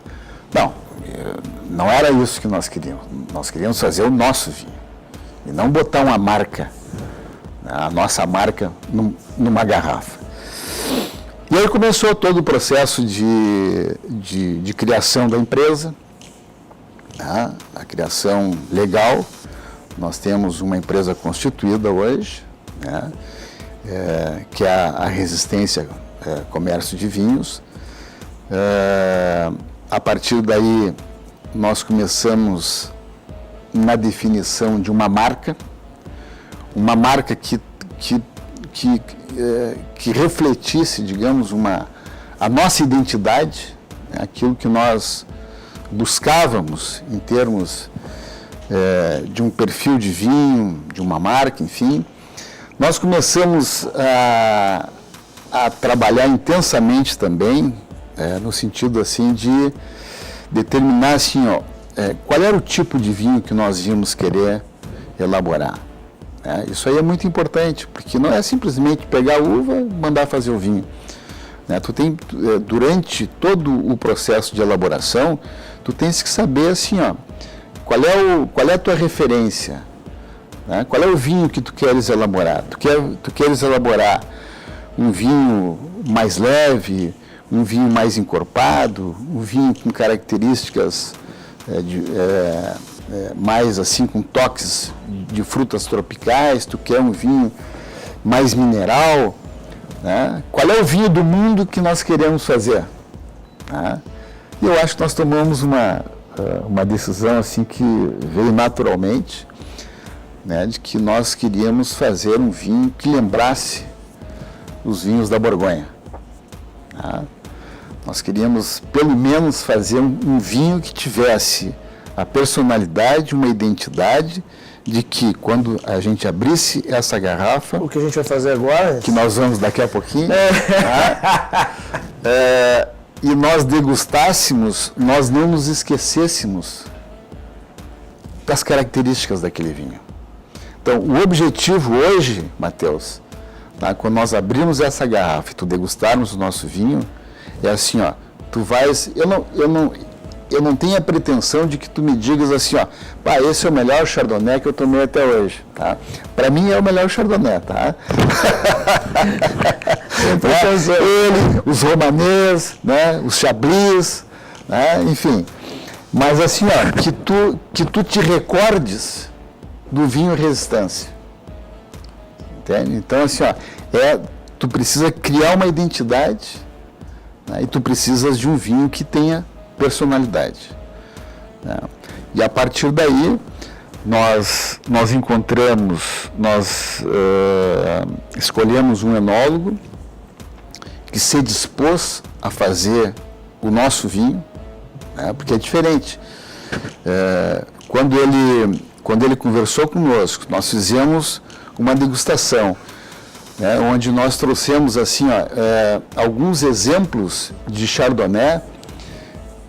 Não era isso que nós queríamos. Nós queríamos fazer o nosso vinho e não botar uma marca, a nossa marca, numa garrafa. E aí começou todo o processo de criação da empresa, tá? A criação legal. Nós temos uma empresa constituída hoje, né? Que é a Resistência Comércio de Vinhos. A partir daí, nós começamos na definição de uma marca que refletisse, digamos, a nossa identidade, né? Aquilo que nós buscávamos em termos de um perfil de vinho, de uma marca, enfim. Nós começamos a trabalhar intensamente também, no sentido assim de determinar assim, qual era o tipo de vinho que nós íamos querer elaborar. Isso aí é muito importante, porque não é simplesmente pegar a uva e mandar fazer o vinho. Tu tem, durante todo o processo de elaboração, tu tens que saber assim, qual é a tua referência, né? Qual é o vinho que tu queres elaborar? Tu queres elaborar um vinho mais leve, um vinho mais encorpado, um vinho com características mais assim, com toques de frutas tropicais, tu quer um vinho mais mineral, né? Qual é o vinho do mundo que nós queremos fazer? Né? E eu acho que nós tomamos uma decisão assim que veio naturalmente, né, de que nós queríamos fazer um vinho que lembrasse os vinhos da Borgonha. Tá? Nós queríamos, pelo menos, fazer um vinho que tivesse a personalidade, uma identidade, de que quando a gente abrisse essa garrafa...
O que a gente vai fazer agora?
Que nós vamos daqui a pouquinho. Tá? E nós degustássemos, nós não nos esquecêssemos das características daquele vinho. Então, o objetivo hoje, Matheus, tá, quando nós abrimos essa garrafa e tu degustarmos o nosso vinho, é assim, tu vais... Eu não tenho a pretensão de que tu me digas assim, esse é o melhor Chardonnay que eu tomei até hoje, tá? Para mim é o melhor Chardonnay, tá? Os romanês, né? Os chablis, né? Enfim. Mas assim, que tu te recordes do vinho Resistência. Entende? Então, assim, tu precisa criar uma identidade, né? E tu precisas de um vinho que tenha personalidade. Né? E a partir daí, nós escolhemos um enólogo que se dispôs a fazer o nosso vinho, né? Porque é diferente. Quando ele conversou conosco, nós fizemos uma degustação, né? Onde nós trouxemos assim, alguns exemplos de Chardonnay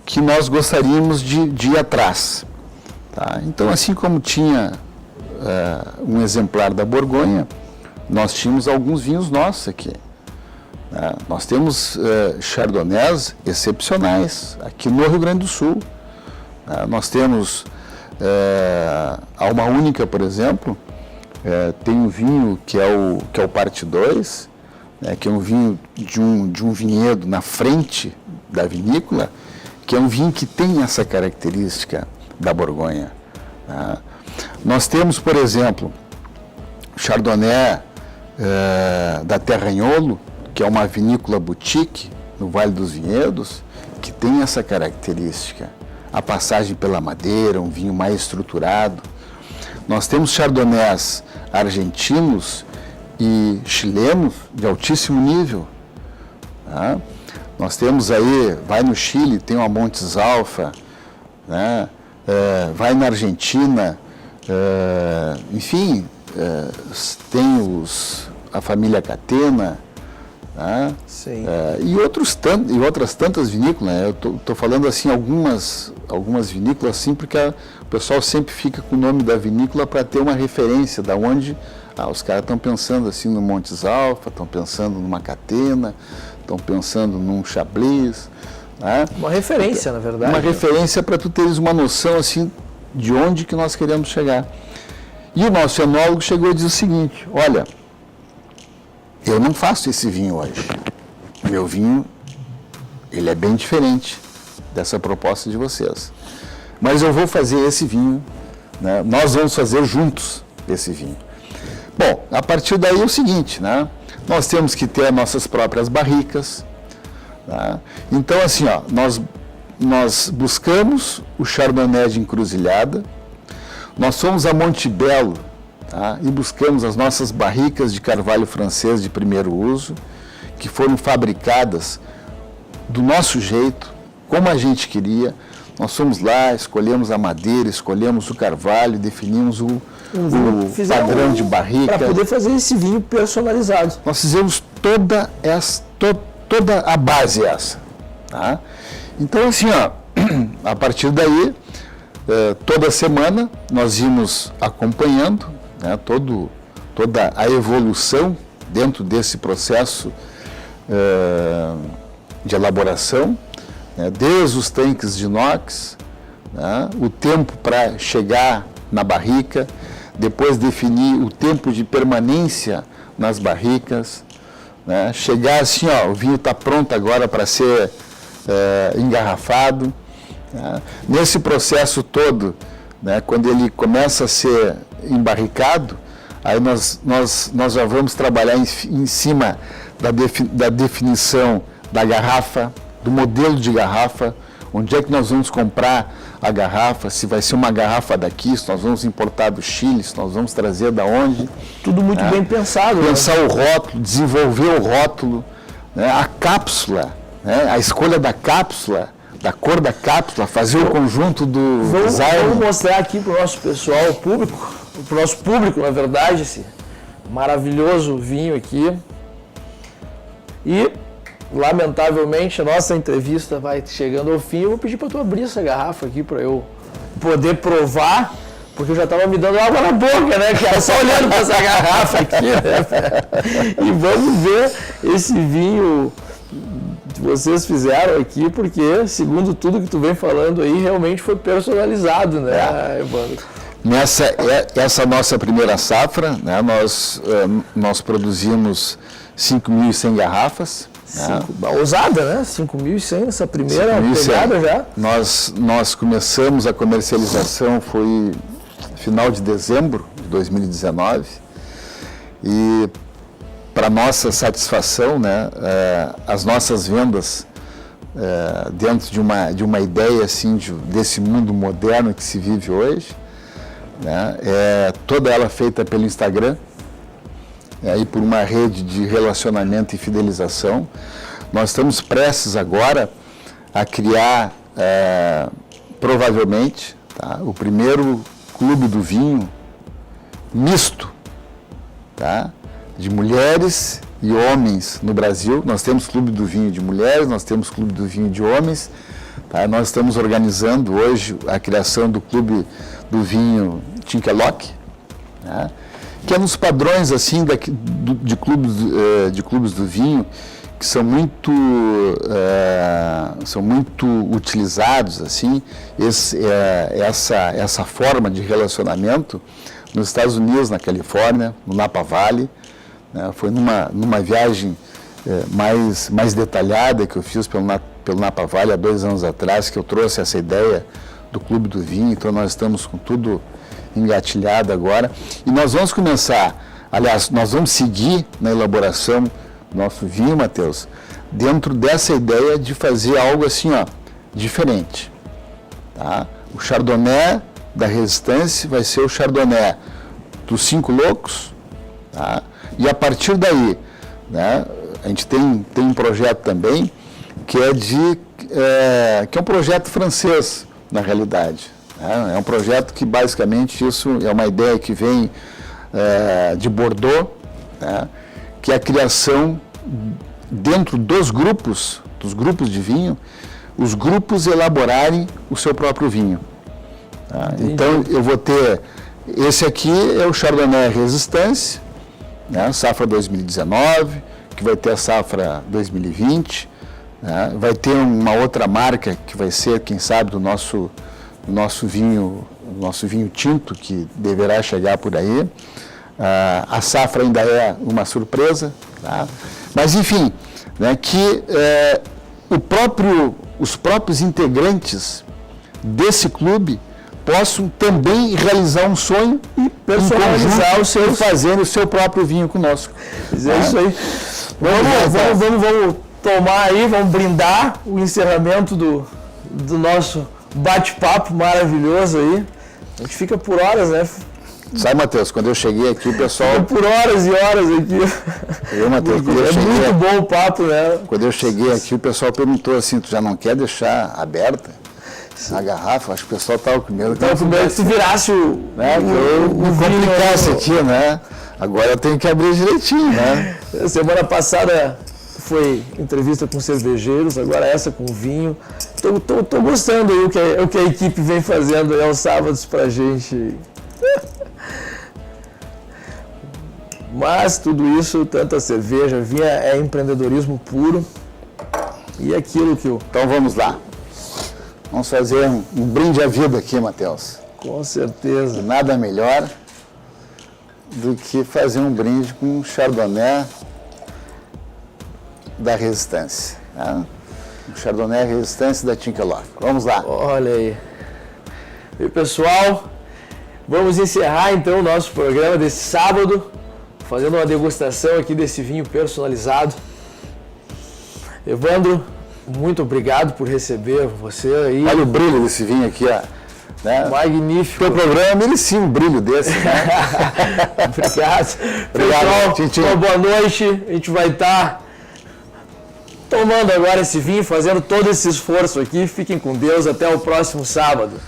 que nós gostaríamos de ir atrás. Tá? Então, assim como tinha um exemplar da Borgonha, nós tínhamos alguns vinhos nossos aqui. Nós temos Chardonnays excepcionais aqui no Rio Grande do Sul. Nós temos a Alma Única, por exemplo, tem um vinho que é o Parte 2, que é um vinho de um vinhedo na frente da vinícola, que é um vinho que tem essa característica da Borgonha. Tá? Nós temos, por exemplo, Chardonnay da Terranholo, que é uma vinícola boutique no Vale dos Vinhedos, que tem essa característica. A passagem pela madeira, um vinho mais estruturado. Nós temos Chardonnays argentinos e chilenos de altíssimo nível. Tá? Nós temos aí, vai no Chile, tem o Montes Alfa, né? Vai na Argentina, enfim, tem a família Catena, né?
Sim.
E outras tantas vinícolas, né? Eu estou falando assim algumas vinícolas assim, porque o pessoal sempre fica com o nome da vinícola para ter uma referência da onde os caras estão pensando assim no Montes Alfa, estão pensando numa Catena, estão pensando num Chablis, né?
Uma referência, na verdade.
Uma referência para tu teres uma noção assim de onde que nós queremos chegar. E o nosso enólogo chegou e disse o seguinte: olha, eu não faço esse vinho hoje. Meu vinho, ele é bem diferente dessa proposta de vocês. Mas eu vou fazer esse vinho, né? Nós vamos fazer juntos esse vinho. Bom, a partir daí é o seguinte, né? Nós temos que ter as nossas próprias barricas, tá? Então, assim, ó, nós buscamos o Chardonnay de Encruzilhada, nós fomos a Montebello, tá? E buscamos as nossas barricas de carvalho francês de primeiro uso, que foram fabricadas do nosso jeito, como a gente queria. Nós fomos lá, escolhemos a madeira, escolhemos o carvalho, definimos o padrão de barrica.
Para poder fazer esse vinho personalizado.
Nós fizemos toda a base essa. Tá? Então, assim, ó, a partir daí, toda semana nós íamos acompanhando, né, toda a evolução dentro desse processo de elaboração, né, desde os tanques de inox, né, o tempo para chegar na barrica, depois definir o tempo de permanência nas barricas, né, chegar assim, ó, o vinho está pronto agora para ser engarrafado. Né. Nesse processo todo, né, quando ele começa a ser embarricado, aí nós já vamos trabalhar em cima da definição da garrafa, do modelo de garrafa, onde é que nós vamos comprar a garrafa, se vai ser uma garrafa daqui, se nós vamos importar do Chile, se nós vamos trazer da onde.
Tudo muito bem pensado.
Pensar, né? O rótulo, desenvolver o rótulo, né? A cápsula, né? A escolha da cápsula, da cor da cápsula, fazer o conjunto do design.
Vamos mostrar aqui para o nosso pessoal, para o nosso público, na verdade, esse maravilhoso vinho aqui. E, lamentavelmente, a nossa entrevista vai chegando ao fim. Eu vou pedir para tu abrir essa garrafa aqui para eu poder provar, porque eu já estava me dando água na boca, né? Que era só olhando para essa garrafa aqui, né? E vamos ver esse vinho que vocês fizeram aqui, porque, segundo tudo que tu vem falando aí, realmente foi personalizado, né, Evandro?
Essa nossa primeira safra, né, nós produzimos 5.100 garrafas.
Ousada, né? 5.100 essa primeira pegada já.
Nós começamos a comercialização, foi final de dezembro de 2019. E, para nossa satisfação, né, as nossas vendas, dentro de uma ideia assim, desse mundo moderno que se vive hoje, né, toda ela feita pelo Instagram, e por uma rede de relacionamento e fidelização. Nós estamos prestes agora a criar, provavelmente, tá, o primeiro clube do vinho misto, tá, de mulheres e homens no Brasil. Nós temos clube do vinho de mulheres, nós temos clube do vinho de homens. Tá? Nós estamos organizando hoje a criação do clube do vinho Tinkelock, né? Que é nos padrões assim de clubes do vinho que são muito utilizados assim, essa forma de relacionamento nos Estados Unidos, na Califórnia, no Napa Valley, né? Foi numa viagem mais detalhada que eu fiz pelo Napa Valley há 2 anos atrás, que eu trouxe essa ideia do clube do vinho. Então nós estamos com tudo engatilhado agora, e nós vamos começar, aliás, nós vamos seguir na elaboração do nosso vinho, Matheus, dentro dessa ideia de fazer algo assim, ó, diferente, tá? O Chardonnay da Resistência vai ser o Chardonnay dos 5 Loucos, tá? E a partir daí, né, a gente tem um projeto também que que é um projeto francês, na realidade. É um projeto que, basicamente, isso é uma ideia que vem de Bordeaux, né? que é a criação dentro dos grupos de vinho, os grupos elaborarem o seu próprio vinho. Tá? Então eu vou ter, esse aqui é o Chardonnay Resistance, né? Safra 2019, que vai ter a safra 2020, né? Vai ter uma outra marca que vai ser, quem sabe, do nosso vinho tinto, que deverá chegar por aí. A safra ainda é uma surpresa, tá? Mas enfim, né, que os próprios integrantes desse clube possam também realizar um sonho e personalizar o seu, fazendo o seu próprio vinho conosco.
É isso aí. Vamos tomar aí, vamos brindar o encerramento do nosso bate-papo maravilhoso aí. A gente fica por horas, né?
Sabe, Matheus, quando eu cheguei aqui, o pessoal...
Fica por horas e horas aqui.
Matheus,
muito bom o papo, né?
Quando eu cheguei aqui, o pessoal perguntou assim, tu já não quer deixar aberta a garrafa? Acho que o pessoal estava com medo.
Estava com medo que tu virasse o
complicasse aqui, né? Agora eu tenho que abrir direitinho, né?
Semana passada foi entrevista com cervejeiros, agora essa com vinho. Tô gostando aí o que a equipe vem fazendo aí aos sábados pra gente. Mas tudo isso, tanta cerveja, vinho, é empreendedorismo puro. E aquilo que eu...
Então vamos lá. Vamos fazer um brinde à vida aqui, Matheus.
Com certeza.
Nada melhor do que fazer um brinde com um Chardonnay da Resistência. Né? Um Chardonnay Resistência da Tinkelock. Vamos lá.
Olha aí. E pessoal, vamos encerrar então o nosso programa desse sábado, fazendo uma degustação aqui desse vinho personalizado. Evandro, muito obrigado por receber você aí.
Olha o brilho desse vinho aqui, ó. Né?
Magnífico.
O programa merecia um brilho desse, né?
Obrigado.
Obrigado,
Pessoal, uma boa noite. A gente vai estar tomando agora esse vinho, fazendo todo esse esforço aqui. Fiquem com Deus. Até o próximo sábado.